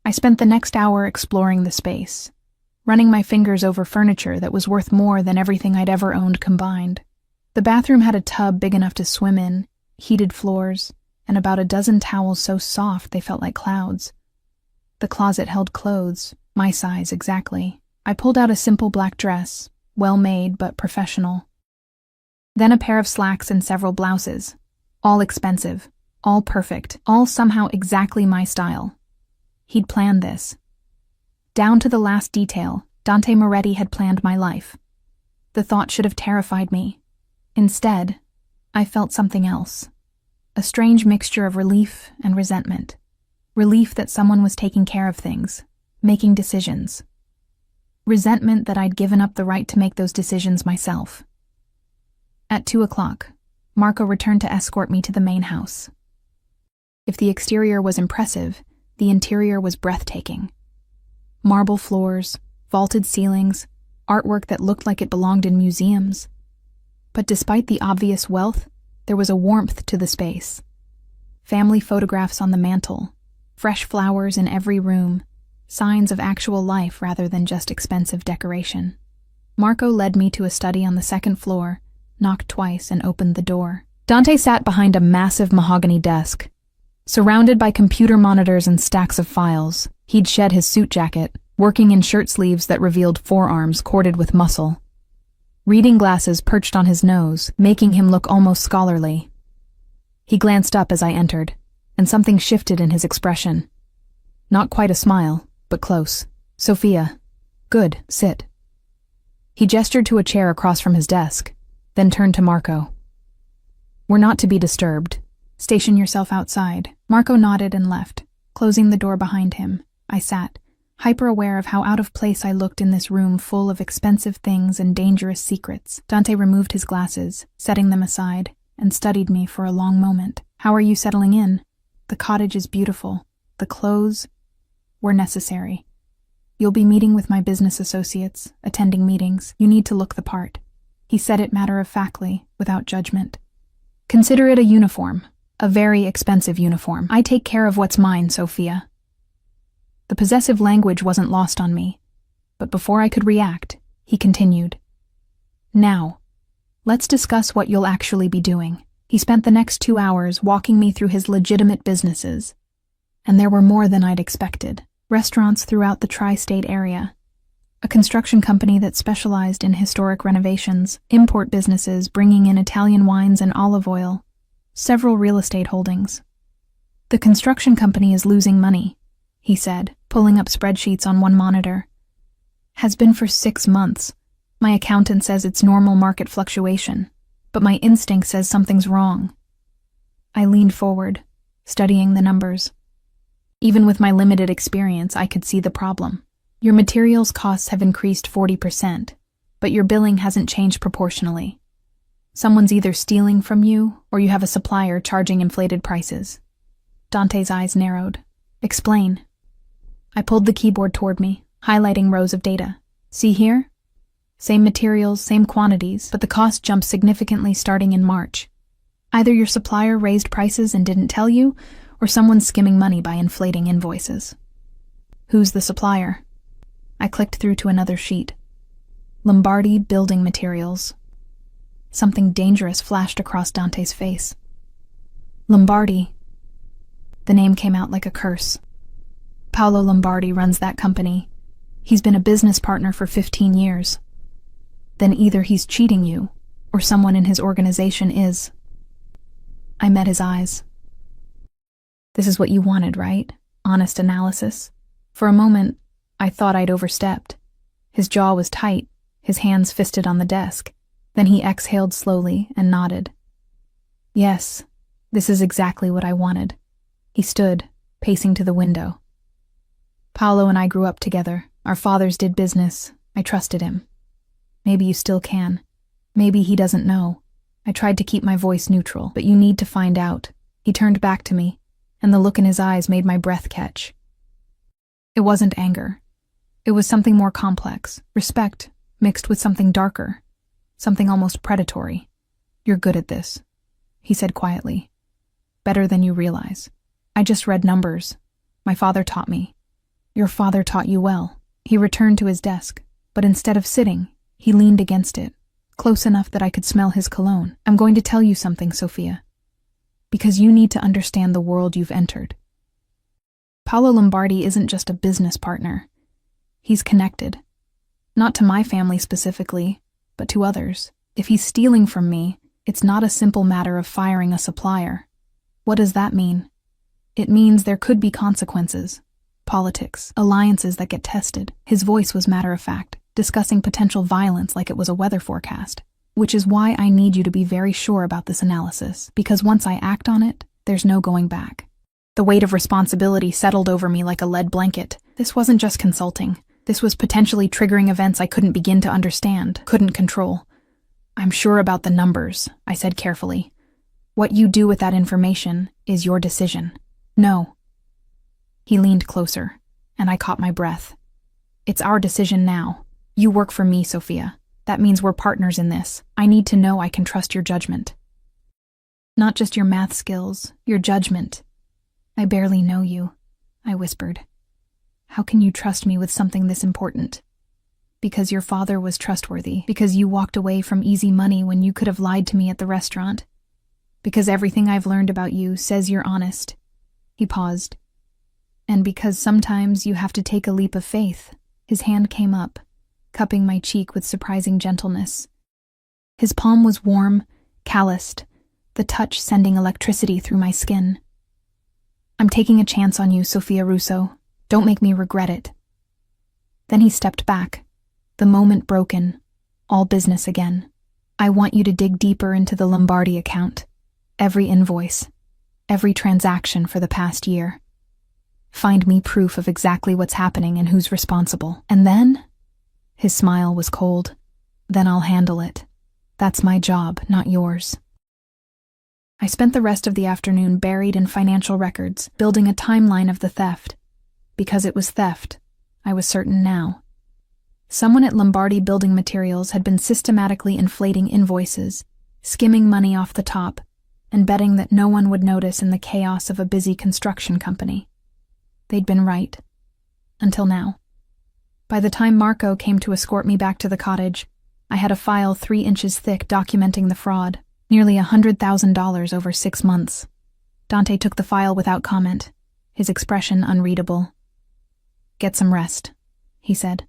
I spent the next hour exploring the space, running my fingers over furniture that was worth more than everything I'd ever owned combined. The bathroom had a tub big enough to swim in, heated floors, and about a dozen towels so soft they felt like clouds. The closet held clothes, my size exactly. I pulled out a simple black dress, well made but professional. Then a pair of slacks and several blouses, all expensive, all perfect, all somehow exactly my style. He'd planned this. Down to the last detail, Dante Moretti had planned my life. The thought should have terrified me. Instead, I felt something else. A strange mixture of relief and resentment. Relief that someone was taking care of things, making decisions. Resentment that I'd given up the right to make those decisions myself. At 2 o'clock, Marco returned to escort me to the main house. If the exterior was impressive, the interior was breathtaking. Marble floors, vaulted ceilings, artwork that looked like it belonged in museums. But despite the obvious wealth, there was a warmth to the space. Family photographs on the mantel, fresh flowers in every room, signs of actual life rather than just expensive decoration. Marco led me to a study on the second floor, knocked twice, and opened the door. Dante sat behind a massive mahogany desk. Surrounded by computer monitors and stacks of files, he'd shed his suit jacket, working in shirt sleeves that revealed forearms corded with muscle. Reading glasses perched on his nose, making him look almost scholarly. He glanced up as I entered, and something shifted in his expression. Not quite a smile, but close. "Sophia. Good, sit." He gestured to a chair across from his desk, then turned to Marco. "We're not to be disturbed. Station yourself outside." Marco nodded and left, closing the door behind him. I sat, hyper-aware of how out of place I looked in this room full of expensive things and dangerous secrets. Dante removed his glasses, setting them aside, and studied me for a long moment. "How are you settling in? The cottage is beautiful. The clothes were necessary. You'll be meeting with my business associates, attending meetings. You need to look the part." He said it matter-of-factly, without judgment. "Consider it a uniform, a very expensive uniform. I take care of what's mine, Sophia." The possessive language wasn't lost on me, but before I could react, he continued. "Now, let's discuss what you'll actually be doing." He spent the next 2 hours walking me through his legitimate businesses, and there were more than I'd expected. Restaurants throughout the tri-state area, a construction company that specialized in historic renovations, import businesses bringing in Italian wines and olive oil, several real estate holdings. "The construction company is losing money," he said, pulling up spreadsheets on one monitor. "Has been for 6 months. My accountant says it's normal market fluctuation, but my instinct says something's wrong." I leaned forward, studying the numbers. Even with my limited experience, I could see the problem. Your materials costs have increased 40%, but your billing hasn't changed proportionally. Someone's either stealing from you, or you have a supplier charging inflated prices. Dante's eyes narrowed. "Explain." I pulled the keyboard toward me, highlighting rows of data. "See here? Same materials, same quantities, but the cost jumped significantly starting in March. Either your supplier raised prices and didn't tell you, or someone's skimming money by inflating invoices." "Who's the supplier?" I clicked through to another sheet. "Lombardi Building Materials." Something dangerous flashed across Dante's face. "Lombardi." The name came out like a curse. "Paolo Lombardi runs that company. He's been a business partner for 15 years. Then either he's cheating you, or someone in his organization is." I met his eyes. "This is what you wanted, right? Honest analysis." For a moment, I thought I'd overstepped. His jaw was tight, his hands fisted on the desk. Then he exhaled slowly and nodded. "Yes, this is exactly what I wanted." He stood, pacing to the window. "Paolo and I grew up together. Our fathers did business. I trusted him. Maybe you still can. Maybe he doesn't know." I tried to keep my voice neutral, "But you need to find out." He turned back to me, and the look in his eyes made my breath catch. It wasn't anger. It was something more complex, respect mixed with something darker, something almost predatory. "You're good at this," he said quietly. "Better than you realize. I just read numbers. My father taught me." "Your father taught you well." He returned to his desk, but instead of sitting, he leaned against it, close enough that I could smell his cologne. "I'm going to tell you something, Sophia, because you need to understand the world you've entered. Paolo Lombardi isn't just a business partner. He's connected. Not to my family specifically, but to others. If he's stealing from me, it's not a simple matter of firing a supplier. What does that mean? It means there could be consequences. Politics, alliances that get tested." His voice was matter-of-fact, discussing potential violence like it was a weather forecast. "Which is why I need you to be very sure about this analysis, because once I act on it, there's no going back." The weight of responsibility settled over me like a lead blanket. This wasn't just consulting. This was potentially triggering events I couldn't begin to understand, couldn't control. "I'm sure about the numbers," I said carefully. "What you do with that information is your decision." "No." He leaned closer, and I caught my breath. "It's our decision now. You work for me, Sophia. That means we're partners in this. I need to know I can trust your judgment. Not just your math skills, your judgment. I barely know you, I whispered. How can you trust me with something this important? Because your father was trustworthy. Because you walked away from easy money when you could have lied to me at the restaurant. Because everything I've learned about you says you're honest. He paused. And because sometimes you have to take a leap of faith. His hand came up, cupping my cheek with surprising gentleness. His palm was warm, calloused, the touch sending electricity through my skin. I'm taking a chance on you, Sophia Russo. Don't make me regret it. Then he stepped back, the moment broken, all business again. I want you to dig deeper into the Lombardi account. Every invoice, every transaction for the past year. Find me proof of exactly what's happening and who's responsible. And then, his smile was cold, then I'll handle it. That's my job, not yours. I spent the rest of the afternoon buried in financial records, building a timeline of the theft. Because it was theft, I was certain now. Someone at Lombardi Building Materials had been systematically inflating invoices, skimming money off the top, and betting that no one would notice in the chaos of a busy construction company. They'd been right. Until now. By the time Marco came to escort me back to the cottage, I had a file 3 inches thick documenting the fraud, nearly $100,000 over 6 months. Dante took the file without comment, his expression unreadable. Get some rest, he said.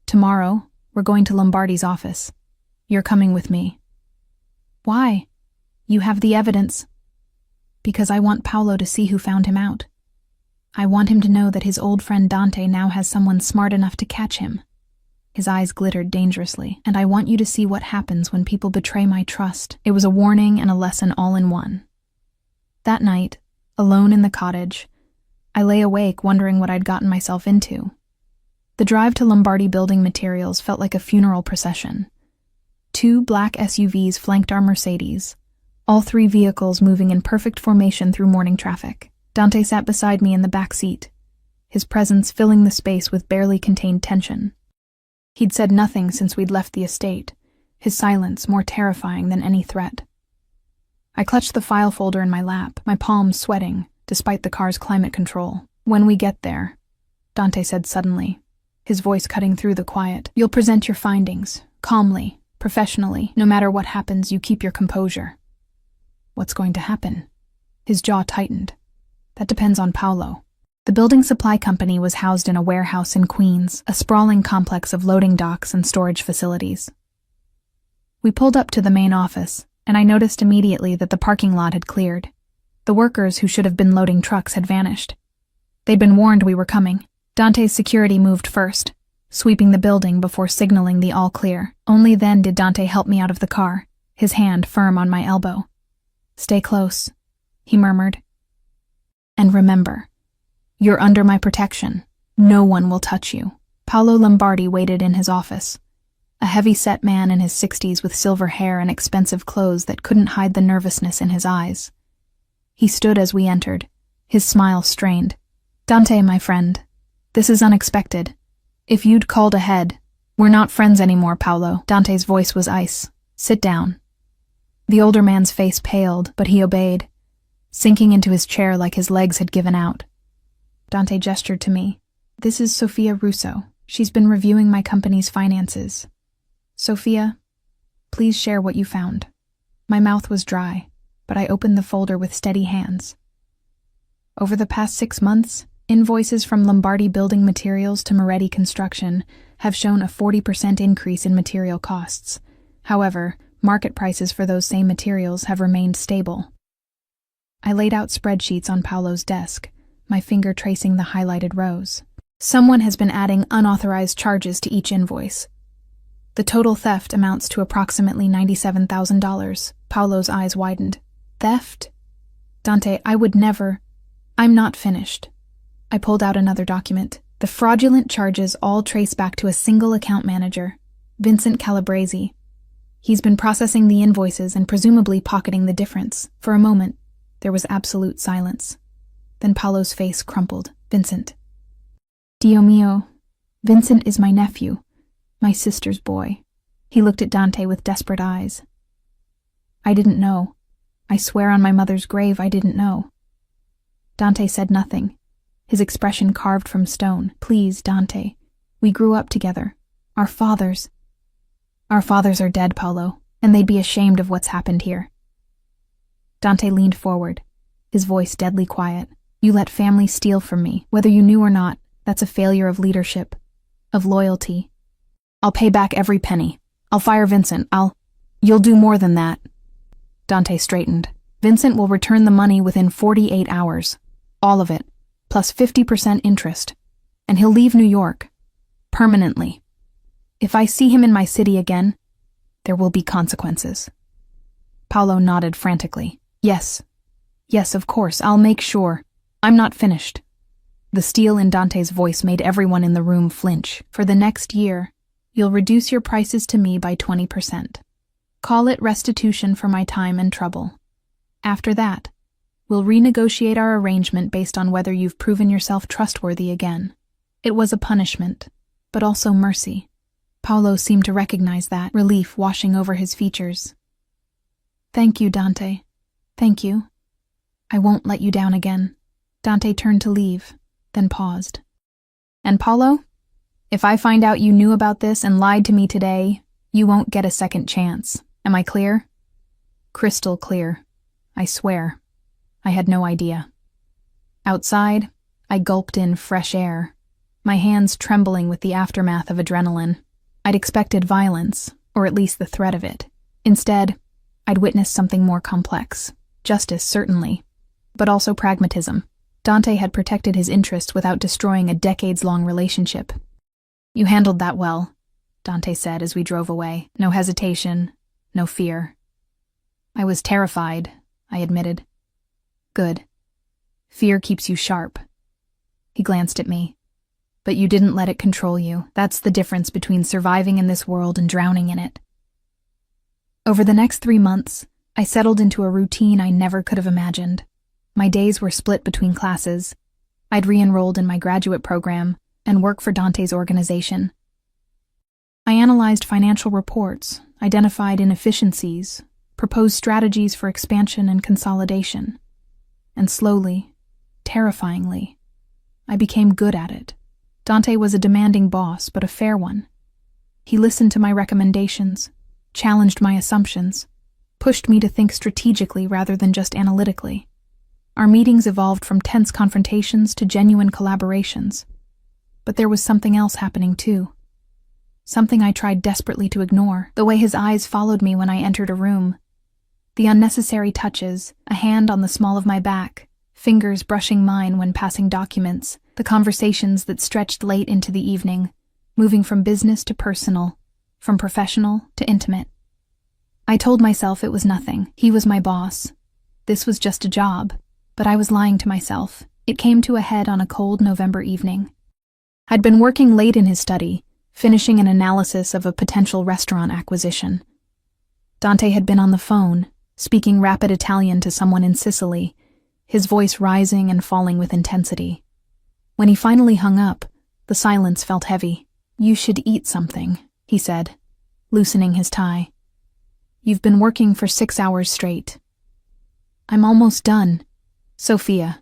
Tomorrow, we're going to Lombardi's office. You're coming with me. Why? You have the evidence. Because I want Paolo to see who found him out. I want him to know that his old friend Dante now has someone smart enough to catch him. His eyes glittered dangerously, and I want you to see what happens when people betray my trust. It was a warning and a lesson all in one. That night, alone in the cottage, I lay awake wondering what I'd gotten myself into. The drive to Lombardi Building Materials felt like a funeral procession. 2 black SUVs flanked our Mercedes, all 3 vehicles moving in perfect formation through morning traffic. Dante sat beside me in the back seat, his presence filling the space with barely contained tension. He'd said nothing since we'd left the estate, his silence more terrifying than any threat. I clutched the file folder in my lap, my palms sweating, despite the car's climate control. When we get there, Dante said suddenly, his voice cutting through the quiet, you'll present your findings, calmly, professionally. No matter what happens, you keep your composure. What's going to happen? His jaw tightened. That depends on Paolo. The building supply company was housed in a warehouse in Queens, a sprawling complex of loading docks and storage facilities. We pulled up to the main office, and I noticed immediately that the parking lot had cleared. The workers who should have been loading trucks had vanished. They'd been warned we were coming. Dante's security moved first, sweeping the building before signaling the all clear. Only then did Dante help me out of the car, his hand firm on my elbow. Stay close, he murmured. And remember, you're under my protection. No one will touch you. Paolo Lombardi waited in his office, a heavy-set man in his 60s with silver hair and expensive clothes that couldn't hide the nervousness in his eyes. He stood as we entered, his smile strained. Dante, my friend, this is unexpected. If you'd called ahead, we're not friends anymore, Paolo. Dante's voice was ice. Sit down. The older man's face paled, but he obeyed, sinking into his chair like his legs had given out. Dante gestured to me. This is Sophia Russo. She's been reviewing my company's finances. Sophia, please share what you found. My mouth was dry, but I opened the folder with steady hands. Over the past 6 months, invoices from Lombardi Building Materials to Moretti Construction have shown a 40% increase in material costs. However, market prices for those same materials have remained stable. I laid out spreadsheets on Paolo's desk, my finger tracing the highlighted rows. Someone has been adding unauthorized charges to each invoice. The total theft amounts to approximately $97,000. Paolo's eyes widened. Theft? Dante, I would never. I'm not finished. I pulled out another document. The fraudulent charges all trace back to a single account manager, Vincent Calabresi. He's been processing the invoices and presumably pocketing the difference. For a moment, there was absolute silence. Then Paolo's face crumpled. Vincent. Dio mio, Vincent is my nephew, my sister's boy. He looked at Dante with desperate eyes. I didn't know. I swear on my mother's grave I didn't know. Dante said nothing, his expression carved from stone. Please, Dante. We grew up together. Our fathers are dead, Paolo, and they'd be ashamed of what's happened here. Dante leaned forward, his voice deadly quiet. You let family steal from me. Whether you knew or not, that's a failure of leadership, of loyalty. I'll pay back every penny. I'll fire Vincent. You'll do more than that. Dante straightened. Vincent will return the money within 48 hours. All of it, plus 50% interest. And he'll leave New York. Permanently. If I see him in my city again, there will be consequences. Paolo nodded frantically. Yes, of course, I'll make sure. I'm not finished. The steel in Dante's voice made everyone in the room flinch. For the next year, you'll reduce your prices to me by 20%. Call it restitution for my time and trouble. After that, we'll renegotiate our arrangement based on whether you've proven yourself trustworthy again. It was a punishment, but also mercy. Paolo seemed to recognize that, relief washing over his features. Thank you, Dante. Thank you. I won't let you down again. Dante turned to leave, then paused. And Paolo, if I find out you knew about this and lied to me today, you won't get a second chance. Am I clear? Crystal clear. I swear. I had no idea. Outside, I gulped in fresh air, my hands trembling with the aftermath of adrenaline. I'd expected violence, or at least the threat of it. Instead, I'd witnessed something more complex. Justice, certainly, but also pragmatism. Dante had protected his interests without destroying a decades-long relationship. You handled that well, Dante said as we drove away. No hesitation, no fear. I was terrified, I admitted. Good. Fear keeps you sharp. He glanced at me. But you didn't let it control you. That's the difference between surviving in this world and drowning in it. Over the next 3 months, I settled into a routine I never could have imagined. My days were split between classes. I'd re-enrolled in my graduate program and work for Dante's organization. I analyzed financial reports, identified inefficiencies, proposed strategies for expansion and consolidation. And slowly, terrifyingly, I became good at it. Dante was a demanding boss, but a fair one. He listened to my recommendations, challenged my assumptions, pushed me to think strategically rather than just analytically. Our meetings evolved from tense confrontations to genuine collaborations. But there was something else happening too. Something I tried desperately to ignore, the way his eyes followed me when I entered a room. The unnecessary touches, a hand on the small of my back, fingers brushing mine when passing documents, the conversations that stretched late into the evening, moving from business to personal, from professional to intimate. I told myself it was nothing. He was my boss. This was just a job. But I was lying to myself. It came to a head on a cold November evening. I'd been working late in his study, finishing an analysis of a potential restaurant acquisition. Dante had been on the phone, speaking rapid Italian to someone in Sicily, his voice rising and falling with intensity. When he finally hung up, the silence felt heavy. You should eat something, he said, loosening his tie. You've been working for 6 hours straight. I'm almost done. Sophia.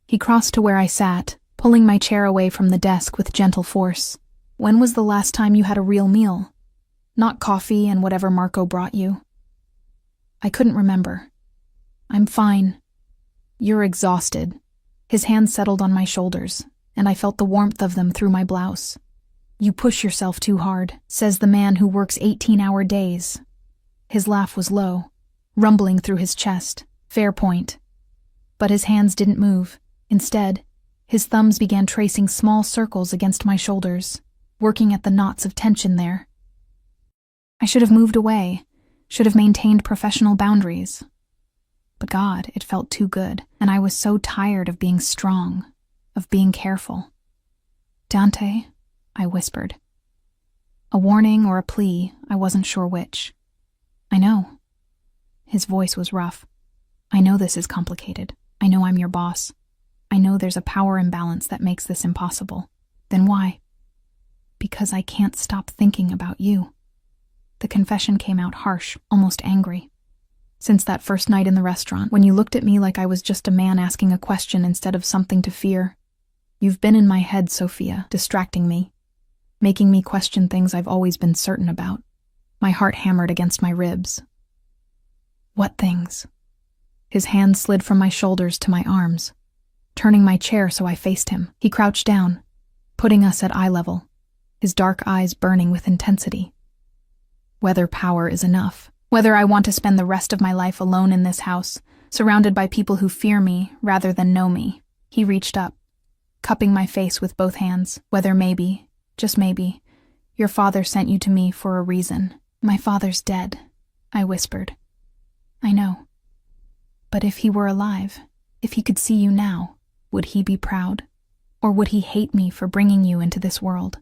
He crossed to where I sat, pulling my chair away from the desk with gentle force. When was the last time you had a real meal? Not coffee and whatever Marco brought you. I couldn't remember. I'm fine. You're exhausted. His hands settled on my shoulders, and I felt the warmth of them through my blouse. You push yourself too hard, says the man who works 18-hour days. His laugh was low, rumbling through his chest. Fair point. But his hands didn't move. Instead, his thumbs began tracing small circles against my shoulders, working at the knots of tension there. I should have moved away, should have maintained professional boundaries. But God, it felt too good, and I was so tired of being strong, of being careful. Dante, I whispered. A warning or a plea, I wasn't sure which. I know. His voice was rough. I know this is complicated. I know I'm your boss. I know there's a power imbalance that makes this impossible. Then why? Because I can't stop thinking about you. The confession came out harsh, almost angry. Since that first night in the restaurant, when you looked at me like I was just a man asking a question instead of something to fear, you've been in my head, Sophia, distracting me, making me question things I've always been certain about. My heart hammered against my ribs. What things? His hand slid from my shoulders to my arms, turning my chair so I faced him. He crouched down, putting us at eye level, his dark eyes burning with intensity. Whether power is enough. Whether I want to spend the rest of my life alone in this house, surrounded by people who fear me rather than know me. He reached up, cupping my face with both hands. Whether maybe, just maybe, your father sent you to me for a reason. My father's dead, I whispered. I know. But if he were alive, if he could see you now, would he be proud? Or would he hate me for bringing you into this world?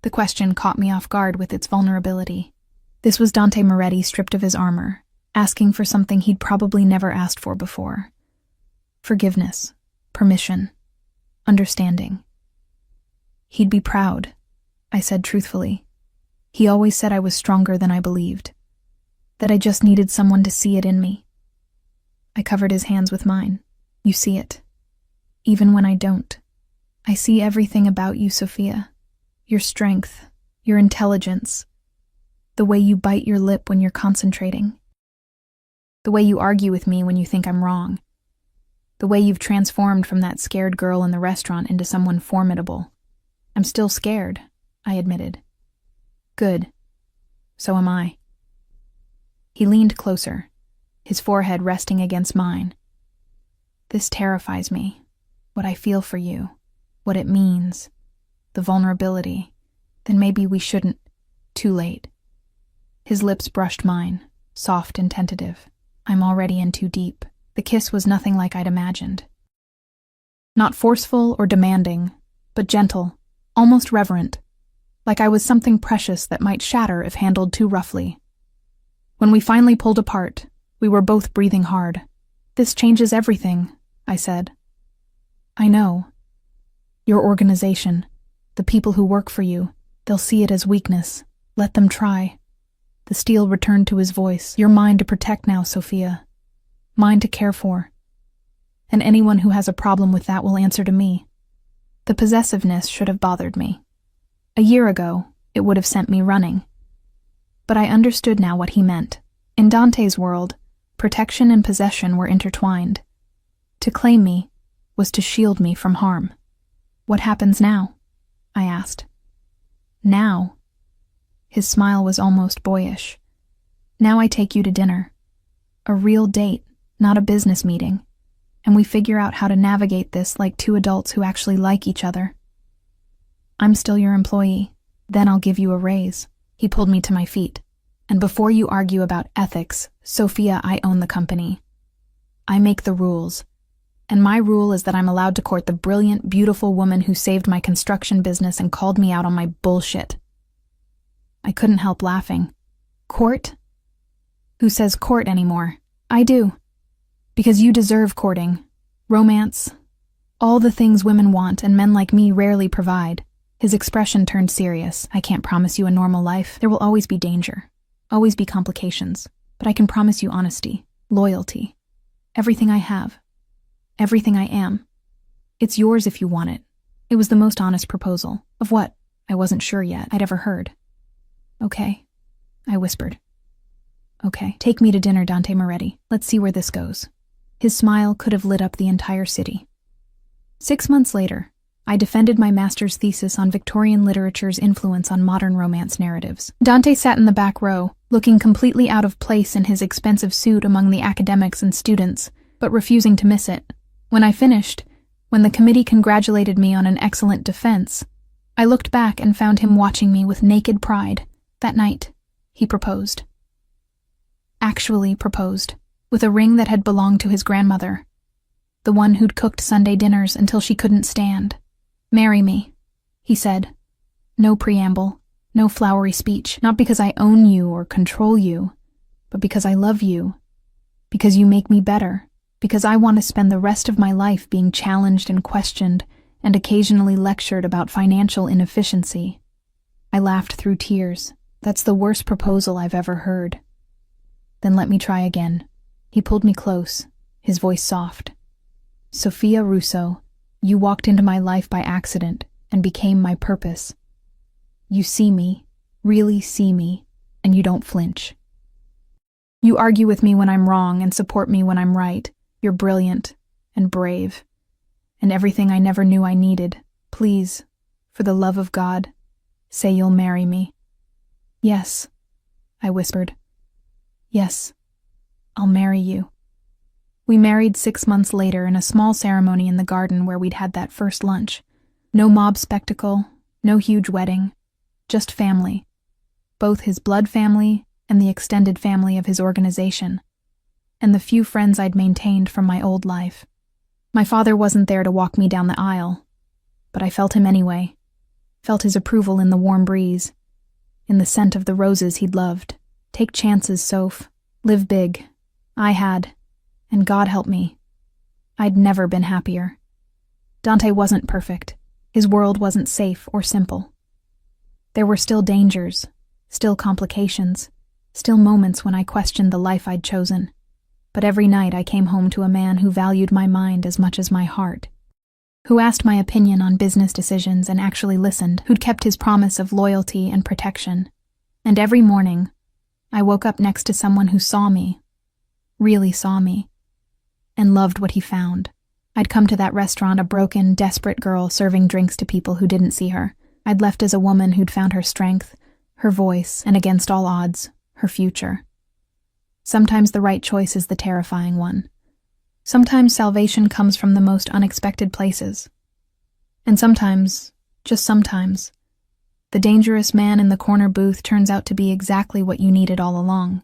The question caught me off guard with its vulnerability. This was Dante Moretti stripped of his armor, asking for something he'd probably never asked for before. Forgiveness, permission, understanding. He'd be proud, I said truthfully. He always said I was stronger than I believed, that I just needed someone to see it in me. I covered his hands with mine. You see it. Even when I don't. I see everything about you, Sophia. Your strength, your intelligence, the way you bite your lip when you're concentrating, the way you argue with me when you think I'm wrong, the way you've transformed from that scared girl in the restaurant into someone formidable. I'm still scared, I admitted. Good. So am I. He leaned closer, his forehead resting against mine. This terrifies me, what I feel for you, what it means, the vulnerability. Then maybe we shouldn't. Too late. His lips brushed mine, soft and tentative. I'm already in too deep. The kiss was nothing like I'd imagined. Not forceful or demanding, but gentle, almost reverent, like I was something precious that might shatter if handled too roughly. When we finally pulled apart, we were both breathing hard. This changes everything, I said. I know. Your organization, the people who work for you, they'll see it as weakness. Let them try. The steel returned to his voice. You're mine to protect now, Sophia. Mine to care for. And anyone who has a problem with that will answer to me. The possessiveness should have bothered me. A year ago, it would have sent me running. But I understood now what he meant. In Dante's world, protection and possession were intertwined. To claim me was to shield me from harm. What happens now? I asked. Now? His smile was almost boyish. Now I take you to dinner. A real date, not a business meeting. And we figure out how to navigate this like two adults who actually like each other. I'm still your employee. Then I'll give you a raise. He pulled me to my feet. And before you argue about ethics, Sophia, I own the company. I make the rules. And my rule is that I'm allowed to court the brilliant, beautiful woman who saved my construction business and called me out on my bullshit. I couldn't help laughing. Court? Who says court anymore? I do. Because you deserve courting. Romance. All the things women want and men like me rarely provide. His expression turned serious. I can't promise you a normal life. There will always be danger. Always be complications. But I can promise you honesty, loyalty. Everything I have. Everything I am. It's yours if you want it. It was the most honest proposal. Of what? I wasn't sure yet. I'd ever heard. Okay, I whispered. Okay, take me to dinner, Dante Moretti. Let's see where this goes. His smile could have lit up the entire city. 6 months later, I defended my master's thesis on Victorian literature's influence on modern romance narratives. Dante sat in the back row, looking completely out of place in his expensive suit among the academics and students, but refusing to miss it. When I finished, when the committee congratulated me on an excellent defense, I looked back and found him watching me with naked pride. That night, he proposed. Actually proposed, with a ring that had belonged to his grandmother, the one who'd cooked Sunday dinners until she couldn't stand. Marry me, he said. No preamble, no flowery speech, not because I own you or control you, but because I love you, because you make me better, because I want to spend the rest of my life being challenged and questioned and occasionally lectured about financial inefficiency. I laughed through tears. That's the worst proposal I've ever heard. Then let me try again. He pulled me close, his voice soft. Sophia Russo, you walked into my life by accident and became my purpose. You see me, really see me, and you don't flinch. You argue with me when I'm wrong and support me when I'm right. You're brilliant and brave, and everything I never knew I needed. Please, for the love of God, say you'll marry me. Yes, I whispered. Yes, I'll marry you. We married 6 months later in a small ceremony in the garden where we'd had that first lunch. No mob spectacle, no huge wedding, just family. Both his blood family and the extended family of his organization, and the few friends I'd maintained from my old life. My father wasn't there to walk me down the aisle, but I felt him anyway, felt his approval in the warm breeze, in the scent of the roses he'd loved. Take chances, Soph. Live big. I had, and God help me. I'd never been happier. Dante wasn't perfect. His world wasn't safe or simple. There were still dangers, still complications, still moments when I questioned the life I'd chosen. But every night I came home to a man who valued my mind as much as my heart, who asked my opinion on business decisions and actually listened, who'd kept his promise of loyalty and protection. And every morning, I woke up next to someone who saw me, really saw me, and loved what he found. I'd come to that restaurant a broken, desperate girl serving drinks to people who didn't see her. I'd left as a woman who'd found her strength, her voice, and against all odds, her future. Sometimes the right choice is the terrifying one. Sometimes salvation comes from the most unexpected places. And sometimes, just sometimes, the dangerous man in the corner booth turns out to be exactly what you needed all along.